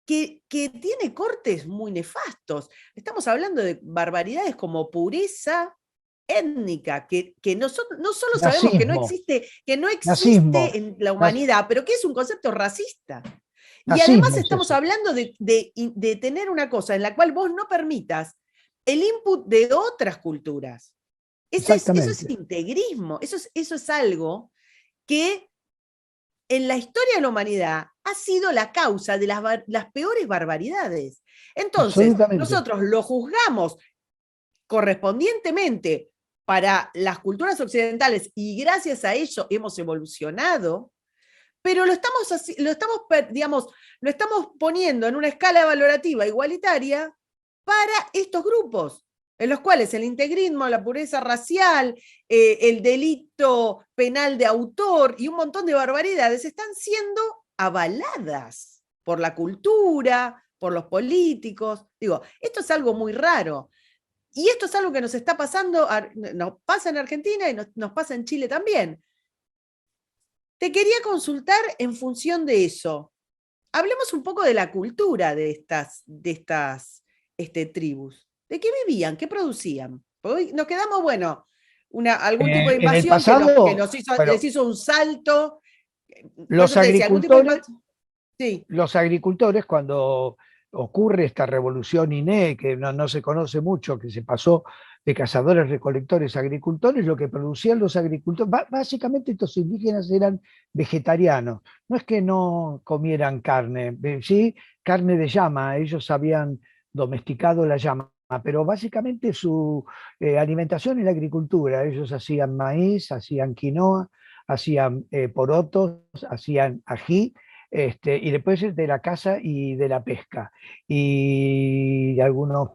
que tiene cortes muy nefastos. Estamos hablando de barbaridades como pureza étnica, que no solo sabemos Nazismo, que no existe nazismo, en la naz- humanidad, pero que es un concepto racista. Y además nazismo es estamos eso. hablando de tener una cosa en la cual vos no permitas el input de otras culturas. Eso es Exactamente. integrismo, eso es algo que en la historia de la humanidad ha sido la causa de las peores barbaridades. Entonces, Absolutamente. nosotros lo juzgamos correspondientemente para las culturas occidentales y gracias a ello hemos evolucionado, pero digamos, lo estamos poniendo en una escala valorativa igualitaria para estos grupos, en los cuales el integrismo, la pureza racial, el delito penal de autor y un montón de barbaridades están siendo avaladas por la cultura, por los políticos. Digo, esto es algo muy raro. Y esto es algo que nos está pasando, nos pasa en Argentina y nos pasa en Chile también. Te quería consultar en función de eso. Hablemos un poco de la cultura de estas tribus. ¿De qué vivían? ¿Qué producían? Porque hoy nos quedamos, bueno, algún tipo de En el invasión pasado, les bueno, hizo un salto. Por los eso te decía, algún tipo de agricultores, invasión. Sí, los agricultores, cuando ocurre esta revolución INE, que no se conoce mucho, que se pasó de cazadores, recolectores, agricultores, lo que producían los agricultores, básicamente estos indígenas eran vegetarianos. No es que no comieran carne, sí, carne de llama, ellos habían domesticado la llama, pero básicamente su alimentación y la agricultura. Ellos hacían maíz, hacían quinoa, hacían porotos, hacían ají, y después de la caza y de la pesca. Y algunos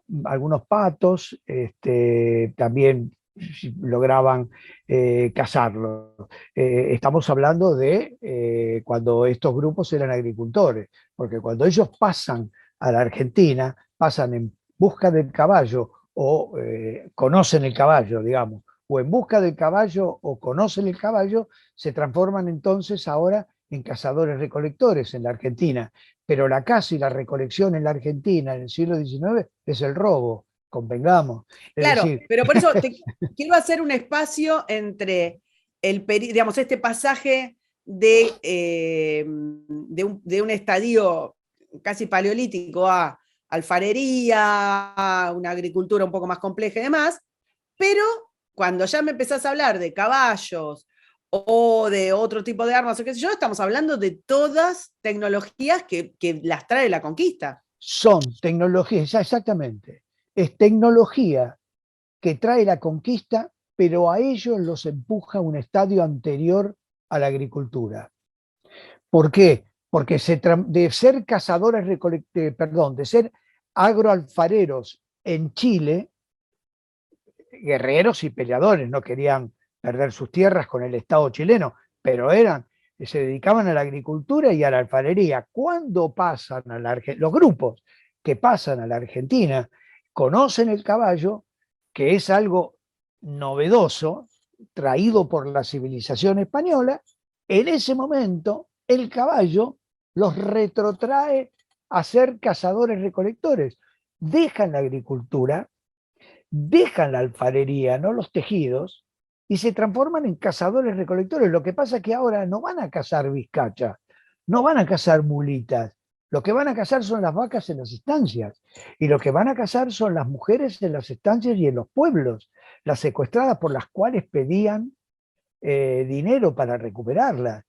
patos también lograban cazarlos. Estamos hablando de cuando estos grupos eran agricultores, porque cuando ellos pasan a la Argentina, pasan en busca del caballo o conocen el caballo, digamos, o en busca del caballo o conocen el caballo, se transforman entonces ahora en cazadores recolectores en la Argentina, pero la caza y la recolección en la Argentina en el siglo XIX es el robo, convengamos. Es claro, decir, pero por eso quiero hacer un espacio entre digamos, este pasaje de un estadio casi paleolítico a alfarería, a una agricultura un poco más compleja y demás, pero cuando ya me empezás a hablar de caballos o de otro tipo de armas o qué sé yo, estamos hablando de todas tecnologías que las trae la conquista. son tecnologías, exactamente, es tecnología que trae la conquista, pero a ellos los empuja a un estadio anterior a la agricultura. ¿Por qué? Porque de ser cazadores, perdón, de ser agroalfareros en Chile, guerreros y peleadores, no querían perder sus tierras con el Estado chileno, pero se dedicaban a la agricultura y a la alfarería. Cuando pasan a los grupos que pasan a la Argentina conocen el caballo, que es algo novedoso, traído por la civilización española, en ese momento el caballo los retrotrae a ser cazadores recolectores. Dejan la agricultura, dejan la alfarería, no los tejidos, y se transforman en cazadores recolectores. Lo que pasa es que ahora no van a cazar vizcachas, no van a cazar mulitas. Lo que van a cazar son las vacas en las estancias. Y lo que van a cazar son las mujeres en las estancias y en los pueblos, las secuestradas por las cuales pedían dinero para recuperarlas.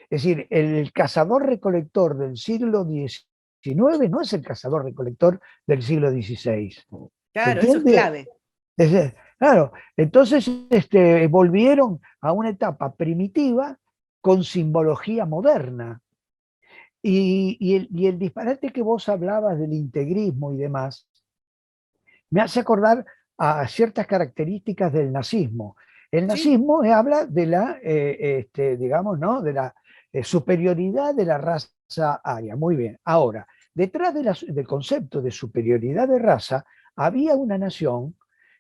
Es decir, el cazador recolector del siglo XIX no es el cazador recolector del siglo XVI. ¿Se Claro, eso es entiende? clave. Claro, entonces volvieron a una etapa primitiva con simbología moderna. Y el disparate que vos hablabas del integrismo y demás, me hace acordar a ciertas características del nazismo. El Sí, nazismo habla de la, digamos, ¿no? De la superioridad de la raza aria. Muy bien. Ahora, detrás del concepto de superioridad de raza, había una nación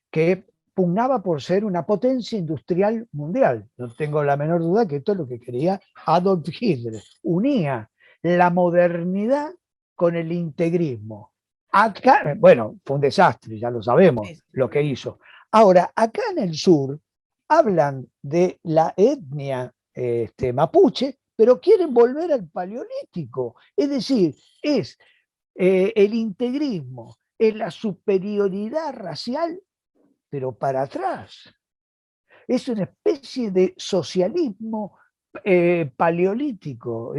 que pugnaba por ser una potencia industrial mundial. No tengo la menor duda que esto es lo que quería Adolf Hitler. Unía la modernidad con el integrismo. Acá, bueno, fue un desastre, ya lo sabemos lo que hizo. Ahora, acá en el sur hablan de la etnia mapuche, pero quieren volver al paleolítico. Es decir, es el integrismo, es la superioridad racial, pero para atrás. Es una especie de socialismo paleolítico.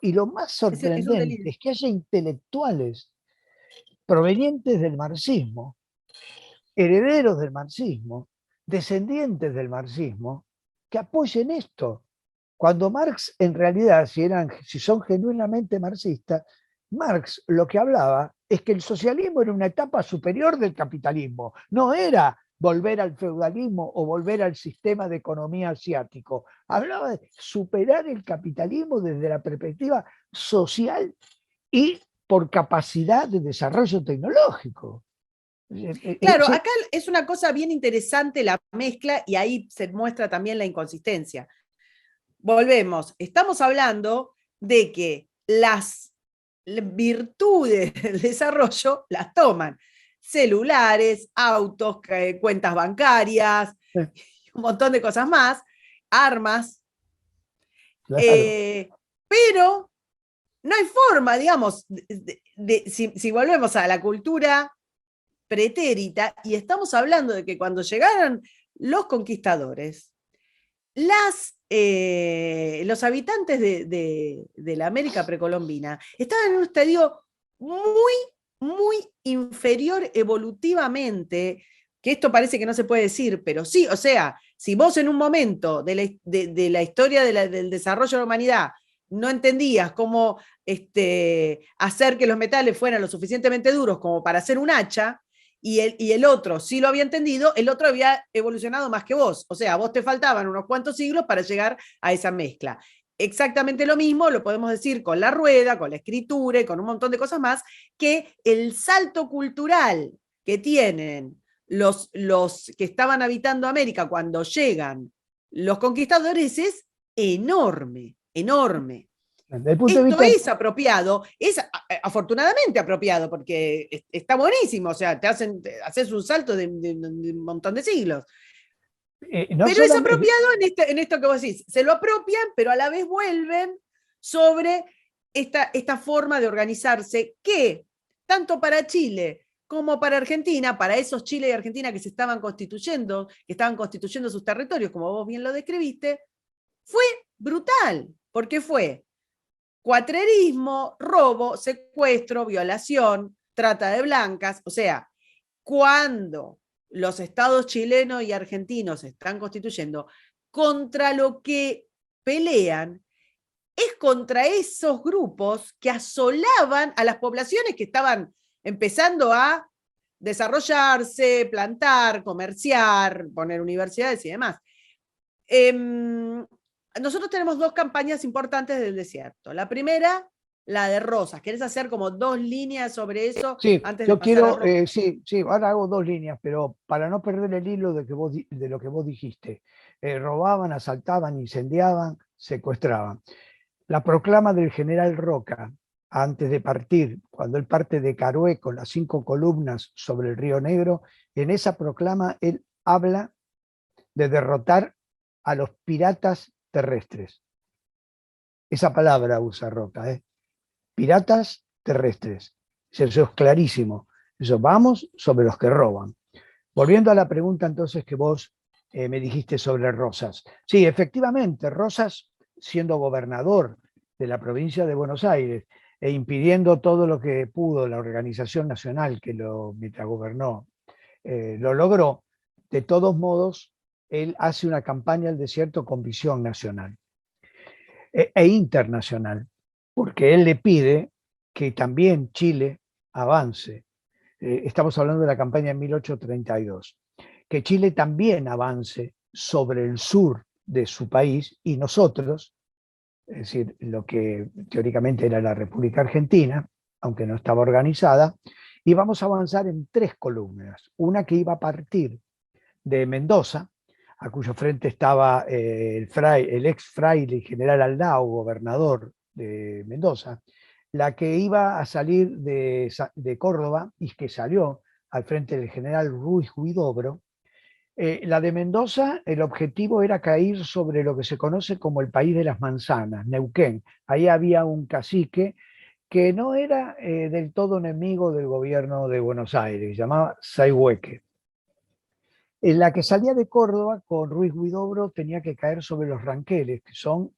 Y lo más Es un sorprendente delirio. es que haya intelectuales provenientes del marxismo, herederos del marxismo, descendientes del marxismo, que apoyen esto. Cuando Marx, en realidad, si son genuinamente marxistas, Marx lo que hablaba es que el socialismo era una etapa superior del capitalismo, no era volver al feudalismo o volver al sistema de economía asiático. Hablaba de superar el capitalismo desde la perspectiva social y por capacidad de desarrollo tecnológico. Claro, acá es una cosa bien interesante la mezcla y ahí se muestra también la inconsistencia. Volvemos, estamos hablando de que las virtudes del desarrollo las toman celulares, autos, cuentas bancarias, un montón de cosas más, armas, Claro. pero no hay forma, digamos, si volvemos a la cultura pretérita, y estamos hablando de que cuando llegaron los conquistadores, los habitantes de la América precolombina estaban en un estadio muy, muy inferior evolutivamente, que esto parece que no se puede decir, pero sí, o sea, si vos en un momento de la historia del desarrollo de la humanidad no entendías cómo hacer que los metales fueran lo suficientemente duros como para hacer un hacha, y el otro sí lo había entendido, el otro había evolucionado más que vos. O sea, a vos te faltaban unos cuantos siglos para llegar a esa mezcla. Exactamente lo mismo lo podemos decir con la rueda, con la escritura y con un montón de cosas más, que el salto cultural que tienen los que estaban habitando América cuando llegan los conquistadores es enorme, enorme. Desde el punto de Esto vista es apropiado, es afortunadamente apropiado, porque está buenísimo, o sea, haces un salto de un montón de siglos. no Pero es solamente, apropiado en esto que vos decís, se lo apropian, pero a la vez vuelven sobre esta forma de organizarse que, tanto para Chile como para Argentina, para esos Chile y Argentina que se estaban constituyendo, que estaban constituyendo sus territorios, como vos bien lo describiste, fue brutal, porque fue cuatrerismo, robo, secuestro, violación, trata de blancas. O sea, cuando los estados chilenos y argentinos se están constituyendo, contra lo que pelean es contra esos grupos que asolaban a las poblaciones que estaban empezando a desarrollarse, plantar, comerciar, poner universidades y demás. Nosotros tenemos dos campañas importantes del desierto. La primera, la de Rosas. ¿Querés hacer como dos líneas sobre eso sí, antes de yo pasar a quiero, Rosas? sí, sí, ahora hago dos líneas, pero para no perder el hilo de lo que vos dijiste. Robaban, asaltaban, incendiaban, secuestraban. La proclama del general Roca, antes de partir, cuando él parte de Carué con las 5 columnas sobre el Río Negro, en esa proclama él habla de derrotar a los piratas terrestres. Esa palabra usa Roca, piratas terrestres. Eso es clarísimo. Eso, vamos sobre los que roban. Volviendo a la pregunta entonces que vos me dijiste sobre Rosas. Sí, efectivamente, Rosas, siendo gobernador de la provincia de Buenos Aires e impidiendo todo lo que pudo la organización nacional que mientras gobernó, lo logró, de todos modos, él hace una campaña al desierto con visión nacional e internacional, porque él le pide que también Chile avance. Estamos hablando de la campaña en 1832, que Chile también avance sobre el sur de su país y nosotros, es decir, lo que teóricamente era la República Argentina, aunque no estaba organizada, íbamos a avanzar en 3 columnas. Una que iba a partir de Mendoza, a cuyo frente estaba el ex fraile general Aldao, gobernador de Mendoza, la que iba a salir de Córdoba y que salió al frente del general Ruiz Huidobro. La de Mendoza, el objetivo era caer sobre lo que se conoce como el país de las manzanas, Neuquén. Ahí había un cacique que no era del todo enemigo del gobierno de Buenos Aires, se llamaba Sayhueque. En la que salía de Córdoba con Ruiz Huidobro tenía que caer sobre los ranqueles, que son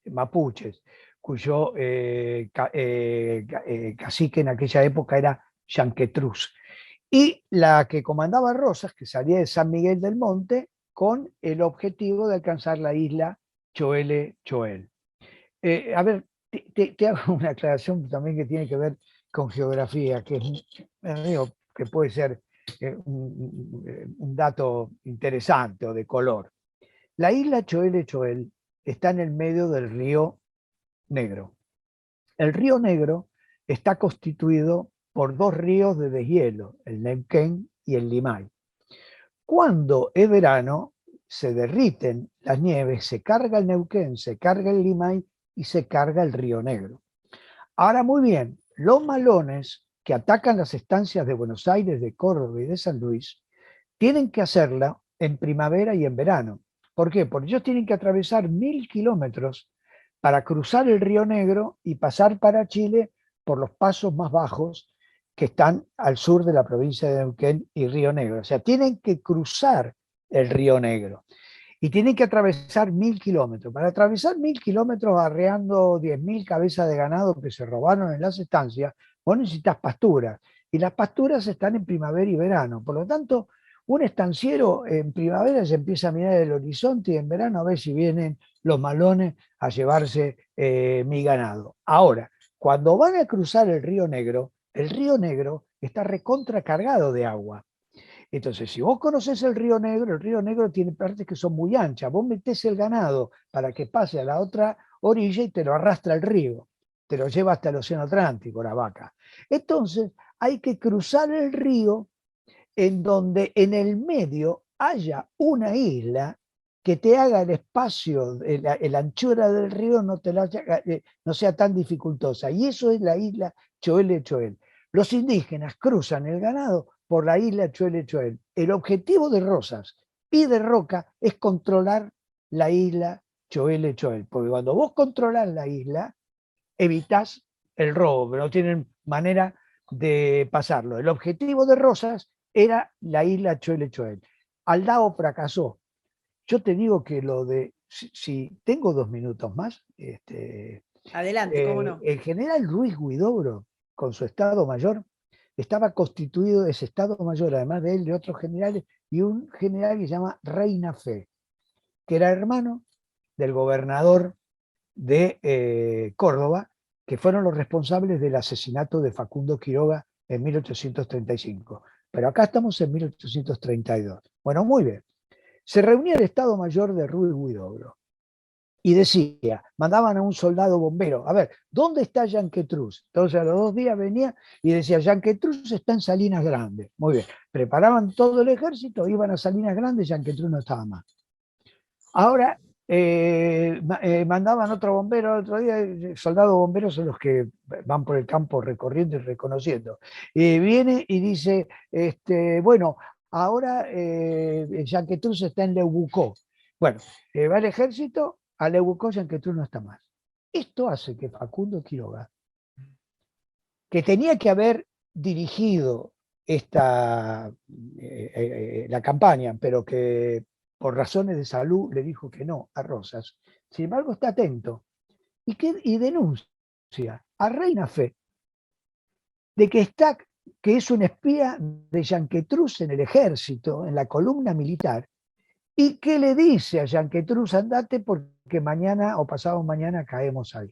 mapuches, cuyo cacique en aquella época era Yanquetruz. Y la que comandaba Rosas, que salía de San Miguel del Monte, con el objetivo de alcanzar la isla Choele Choel. A ver, te hago una aclaración también que tiene que ver con geografía, que que puede ser un dato interesante o de color. La isla Choele Choel está en el medio del río Negro. El río Negro está constituido por dos ríos de deshielo, el Neuquén y el Limay. Cuando es verano, se derriten las nieves, se carga el Neuquén, se carga el Limay y se carga el río Negro. Ahora, muy bien, los malones que atacan las estancias de Buenos Aires, de Córdoba y de San Luis, tienen que hacerla en primavera y en verano. ¿Por qué? Porque ellos tienen que atravesar 1000 kilómetros para cruzar el río Negro y pasar para Chile por los pasos más bajos que están al sur de la provincia de Neuquén y Río Negro. O sea, tienen que cruzar el río Negro y tienen que atravesar 1000 kilómetros. Para atravesar 1000 kilómetros arreando 10.000 cabezas de ganado que se robaron en las estancias, vos necesitas pasturas. Y las pasturas están en primavera y verano. Por lo tanto, un estanciero en primavera se empieza a mirar el horizonte y en verano a ver si vienen los malones a llevarse mi ganado. Ahora, cuando van a cruzar el Río Negro está recontra cargado de agua. Entonces, si vos conocés el Río Negro tiene partes que son muy anchas. Vos metés el ganado para que pase a la otra orilla y te lo arrastra el río. Te lo lleva hasta el Océano Atlántico, la vaca. Entonces, hay que cruzar el río en donde en el medio haya una isla que te haga el espacio, la anchura del río no sea tan dificultosa. Y eso es la isla Choele Choel. Los indígenas cruzan el ganado por la isla Choele Choel. El objetivo de Rosas y de Roca es controlar la isla Choele Choel, porque cuando vos controlás la isla, evitás el robo, pero no tienen manera de pasarlo. El objetivo de Rosas era la isla Choele Choel. Aldao fracasó. Yo te digo que si tengo 2 minutos más, Adelante, cómo no. el general Ruiz Huidobro, con su Estado Mayor, estaba constituido de ese Estado Mayor, además de él, de otros generales, y un general que se llama Reina Fe, que era hermano del gobernador de Córdoba, que fueron los responsables del asesinato de Facundo Quiroga en 1835. Pero acá estamos en 1832. Bueno, muy bien. Se reunía el Estado Mayor de Ruiz Huidobro y decía, mandaban a un soldado bombero, a ver, ¿dónde está Yanquetruz? Entonces a los 2 días venía y decía, Yanquetruz está en Salinas Grandes. Muy bien, preparaban todo el ejército, iban a Salinas Grandes, Yanquetruz no estaba más. Ahora mandaban otro bombero otro día, soldados bomberos son los que van por el campo recorriendo y reconociendo. Viene y dice, bueno, ahora Yanquetruz está en Leubucó. Bueno, va el ejército a Leubucó, Yanquetruz no está más. Esto hace que Facundo Quiroga, que tenía que haber dirigido la campaña, pero que por razones de salud le dijo que no a Rosas. Sin embargo, está atento y denuncia a Reina Fe de que es un espía de Yanquetruz en el ejército, en la columna militar, y que le dice a Yanquetruz, andate porque mañana o pasado mañana caemos ahí.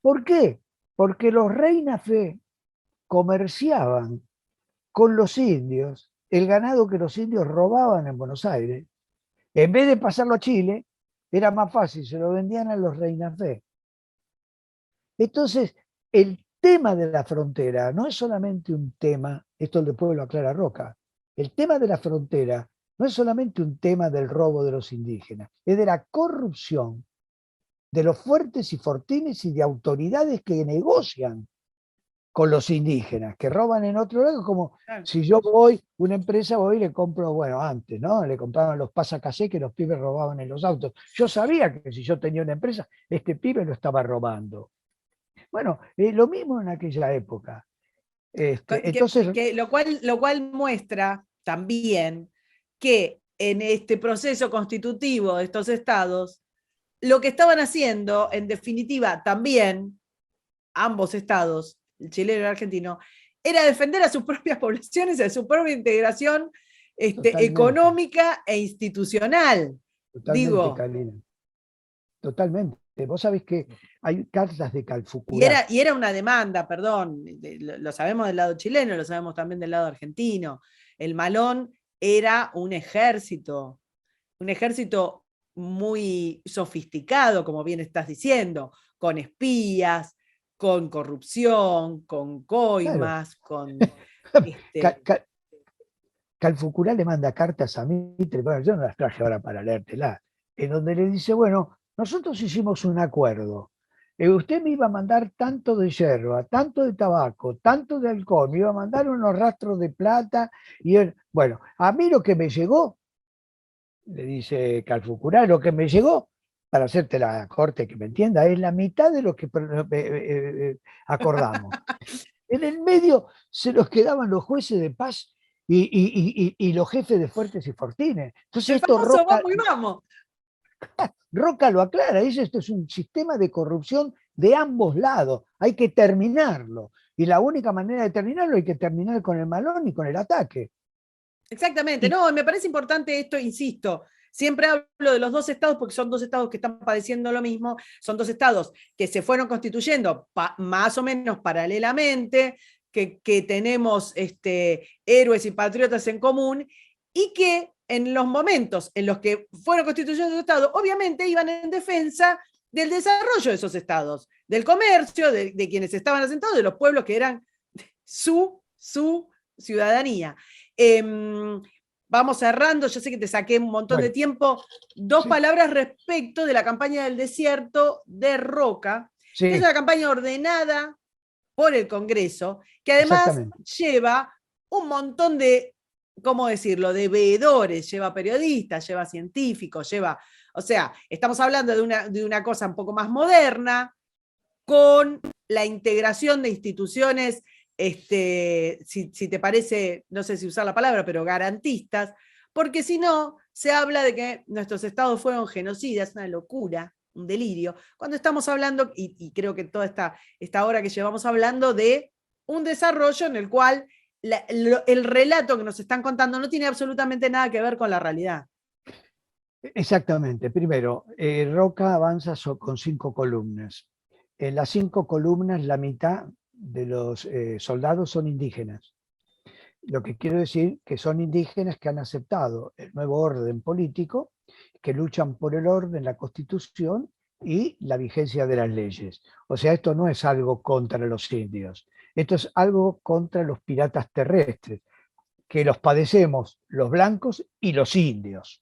¿Por qué? Porque los Reina Fe comerciaban con los indios el ganado que los indios robaban en Buenos Aires. En vez de pasarlo a Chile, era más fácil, se lo vendían a los Reina Fe. Entonces, el tema de la frontera no es solamente un tema, esto el pueblo aclara Roca, el tema de la frontera no es solamente un tema del robo de los indígenas, es de la corrupción de los fuertes y fortines y de autoridades que negocian con los indígenas, que roban en otro lado, como Claro. si yo voy, una empresa voy y le compro, bueno, antes, ¿no? Le compraban los pasacasé que los pibes robaban en los autos. Yo sabía que si yo tenía una empresa, este pibe lo estaba robando. Bueno, lo mismo en aquella época. Entonces, Lo cual muestra también que en este proceso constitutivo de estos estados, lo que estaban haciendo, en definitiva, también ambos estados, el chileno y el argentino, era defender a sus propias poblaciones, a su propia integración totalmente, económica e institucional. totalmente, Digo, Kalina, totalmente. Vos sabés que hay cartas de Calfucurá. y era una demanda, perdón, lo sabemos del lado chileno, lo sabemos también del lado argentino. El Malón era un ejército muy sofisticado, como bien estás diciendo, con espías, con corrupción, con Claro. coimas, con Cal- este, Cal- Calfucurá le manda cartas a Mitre, bueno, yo no las traje ahora para leértela, en donde le dice, bueno, nosotros hicimos un acuerdo. Usted me iba a mandar tanto de yerba, tanto de tabaco, tanto de alcohol, me iba a mandar unos rastros de plata. Y él, bueno, a mí lo que me llegó, le dice Calfucurá, lo que me llegó, para hacerte la corte que me entienda, es la mitad de lo que acordamos. En el medio se los quedaban los jueces de paz y los jefes de fuertes y fortines. Entonces el esto famoso Roca, vamos y vamos. Roca lo aclara, dice esto es un sistema de corrupción de ambos lados, hay que terminarlo. Y la única manera de terminarlo hay que terminar con el malón y con el ataque. Exactamente, Y no, me parece importante esto, insisto, siempre hablo de los dos estados porque son dos estados que están padeciendo lo mismo, son dos estados que se fueron constituyendo más o menos paralelamente, que tenemos héroes y patriotas en común y que en los momentos en los que fueron constituyendo los estados, obviamente iban en defensa del desarrollo de esos estados, del comercio, de quienes estaban asentados, de los pueblos que eran su ciudadanía. Vamos cerrando, yo sé que te saqué un montón de bueno, tiempo. Dos sí, palabras respecto de la campaña del desierto de Roca, que es sí, una campaña ordenada por el Congreso, que además exactamente. lleva un montón de, ¿cómo decirlo?, de veedores, lleva periodistas, lleva científicos, o sea, estamos hablando de una cosa un poco más moderna, con la integración de instituciones, si te parece, no sé si usar la palabra, pero garantistas, porque si no, se habla de que nuestros estados fueron genocidas, una locura, un delirio, cuando estamos hablando, y creo que toda esta hora que llevamos hablando de un desarrollo en el cual el relato que nos están contando no tiene absolutamente nada que ver con la realidad. Exactamente. Primero, Roca avanza con 5 columnas. En las 5 columnas, la mitad de los soldados son indígenas. Lo que quiero decir que son indígenas que han aceptado el nuevo orden político, que luchan por el orden, la constitución y la vigencia de las leyes. O sea, esto no es algo contra los indios, esto es algo contra los piratas terrestres, que los padecemos los blancos y los indios.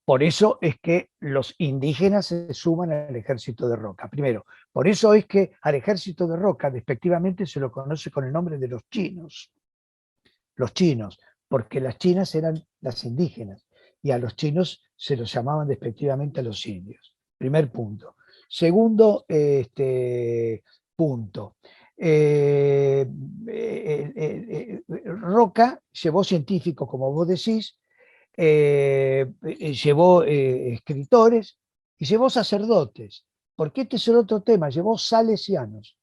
Por eso es que los indígenas se suman al ejército de Roca. Primero, por eso es que al ejército de Roca despectivamente se lo conoce con el nombre de los chinos, porque las chinas eran las indígenas y a los chinos se los llamaban despectivamente a los indios. Primer punto. Segundo punto. Roca llevó científicos, como vos decís, llevó escritores y llevó sacerdotes, porque este es el otro tema, llevó salesianos.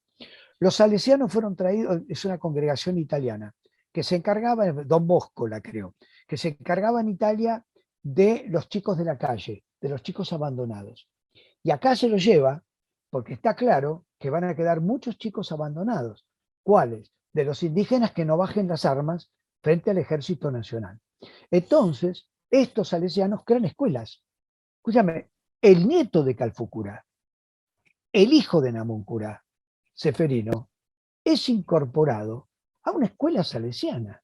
Los salesianos fueron traídos, es una congregación italiana, que se encargaba, Don Bosco la creó, que se encargaba en Italia de los chicos de la calle, de los chicos abandonados. Y acá se los lleva porque está claro que van a quedar muchos chicos abandonados. ¿Cuáles? De los indígenas que no bajen las armas frente al ejército nacional. Entonces, estos salesianos crean escuelas. Escúchame, el nieto de Calfucurá, el hijo de Namuncurá, Seferino, es incorporado a una escuela salesiana.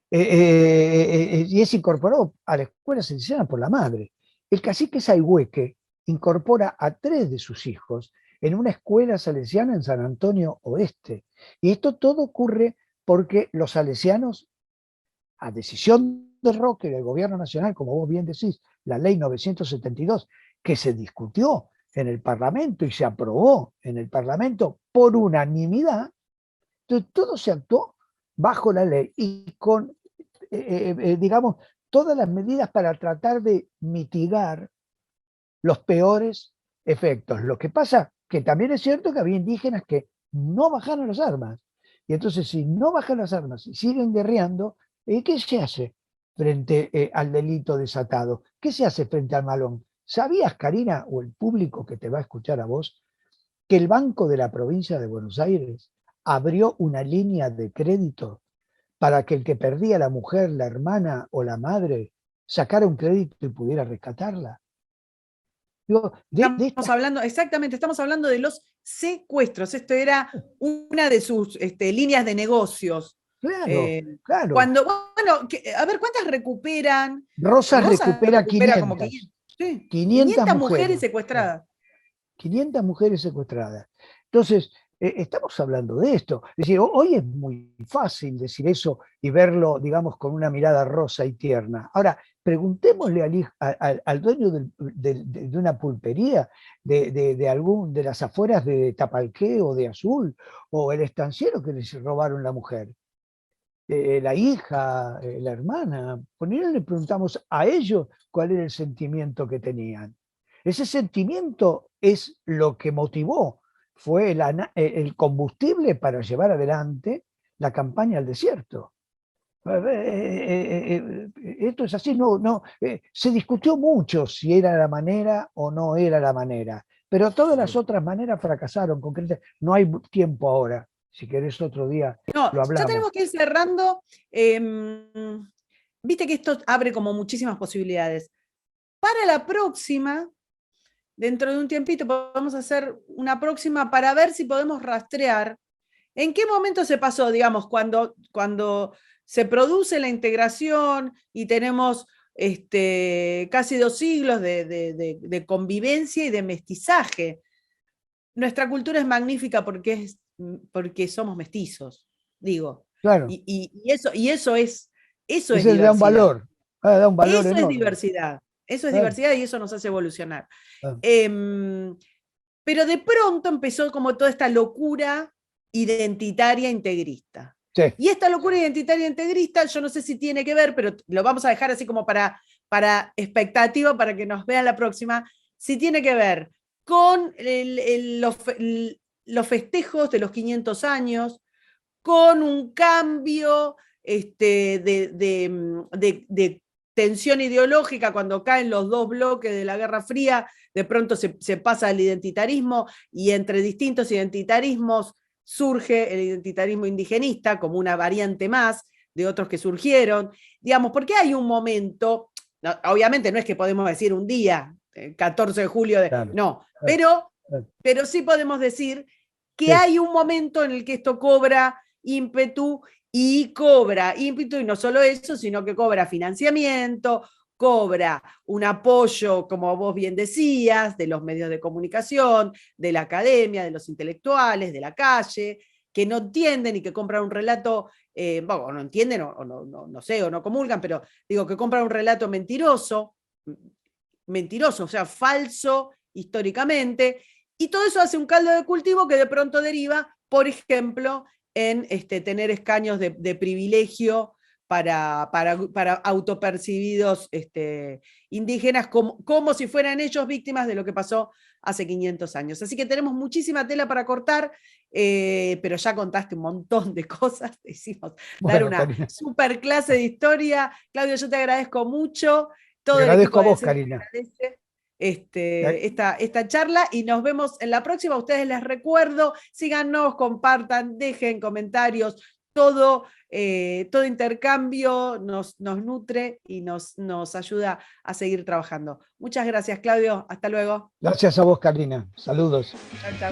Y es incorporado a la escuela salesiana por la madre. El cacique Sayhueque incorpora a 3 de sus hijos en una escuela salesiana en San Antonio Oeste. Y esto todo ocurre porque los salesianos, a decisión de Roque, del gobierno nacional, como vos bien decís, la ley 972, que se discutió en el Parlamento y se aprobó en el Parlamento por unanimidad, entonces todo se actuó bajo la ley y con, digamos, todas las medidas para tratar de mitigar los peores efectos. Lo que pasa que también es cierto que había indígenas que no bajaron las armas. Y entonces, si no bajan las armas y siguen guerreando, ¿qué se hace frente al delito desatado? ¿Qué se hace frente al malón? ¿Sabías, Karina, o el público que te va a escuchar a vos, que el Banco de la Provincia de Buenos Aires abrió una línea de crédito para que el que perdía la mujer, la hermana o la madre sacara un crédito y pudiera rescatarla? Digo, Estamos hablando, exactamente, estamos hablando de los secuestros. Esto era una de sus líneas de negocios. Claro, claro. Cuando, bueno, a ver, ¿cuántas recuperan? Rosas recupera 500. Como 500, sí, 500 mujeres secuestradas. 500 mujeres secuestradas. Entonces, estamos hablando de esto. Es decir, hoy es muy fácil decir eso y verlo, digamos, con una mirada rosa y tierna. Ahora, preguntémosle al dueño de una pulpería, de las afueras de Tapalqué o de Azul, o el estanciero que les robaron la mujer. La hija, la hermana, le preguntamos a ellos cuál era el sentimiento que tenían. Ese sentimiento es lo que motivó, fue el combustible para llevar adelante la campaña al desierto. Esto es así, se discutió mucho si era la manera o no era la manera, pero todas las otras maneras fracasaron. No hay tiempo ahora. Si querés otro día lo hablamos. Ya tenemos que ir cerrando. Viste que esto abre como muchísimas posibilidades. Para la próxima, dentro de un tiempito, podemos hacer una próxima para ver si podemos rastrear en qué momento se pasó, digamos, cuando se produce la integración y tenemos casi 2 siglos de convivencia y de mestizaje. Nuestra cultura es magnífica porque somos mestizos, digo. Claro. Y eso es diversidad. Da un valor. Da un valor eso enorme. Es diversidad. Eso es diversidad y eso nos hace evolucionar. Pero de pronto empezó como toda esta locura identitaria integrista. Sí. Y esta locura identitaria integrista, yo no sé si tiene que ver, pero lo vamos a dejar así como para expectativa, para que nos vean la próxima, si tiene que ver con los festejos de los 500 años, con un cambio de tensión ideológica cuando caen los 2 bloques de la Guerra Fría, de pronto se pasa al identitarismo y entre distintos identitarismos surge el identitarismo indigenista como una variante más de otros que surgieron, digamos, porque hay un momento, obviamente no es que podemos decir un día, 14 de julio, claro, no, pero sí podemos decir que hay un momento en el que esto cobra ímpetu y no solo eso, sino que cobra financiamiento, cobra un apoyo, como vos bien decías, de los medios de comunicación, de la academia, de los intelectuales, de la calle, que no entienden y que compran un relato, bueno, no entienden o no sé, o no comulgan, pero digo que compran un relato mentiroso, o sea, falso históricamente, y todo eso hace un caldo de cultivo que de pronto deriva, por ejemplo, en tener escaños de privilegio para autopercibidos indígenas, como si fueran ellos víctimas de lo que pasó hace 500 años. Así que tenemos muchísima tela para cortar, pero ya contaste un montón de cosas, te hicimos dar una super clase de historia. Claudio, yo te agradezco mucho. Te agradezco a vos, Karina. Esta charla y nos vemos en la próxima. A ustedes les recuerdo, síganos, compartan, dejen comentarios, todo intercambio nos nutre y nos ayuda a seguir trabajando. Muchas gracias, Claudio. Hasta luego. Gracias a vos, Karina. Saludos. Chao, chao.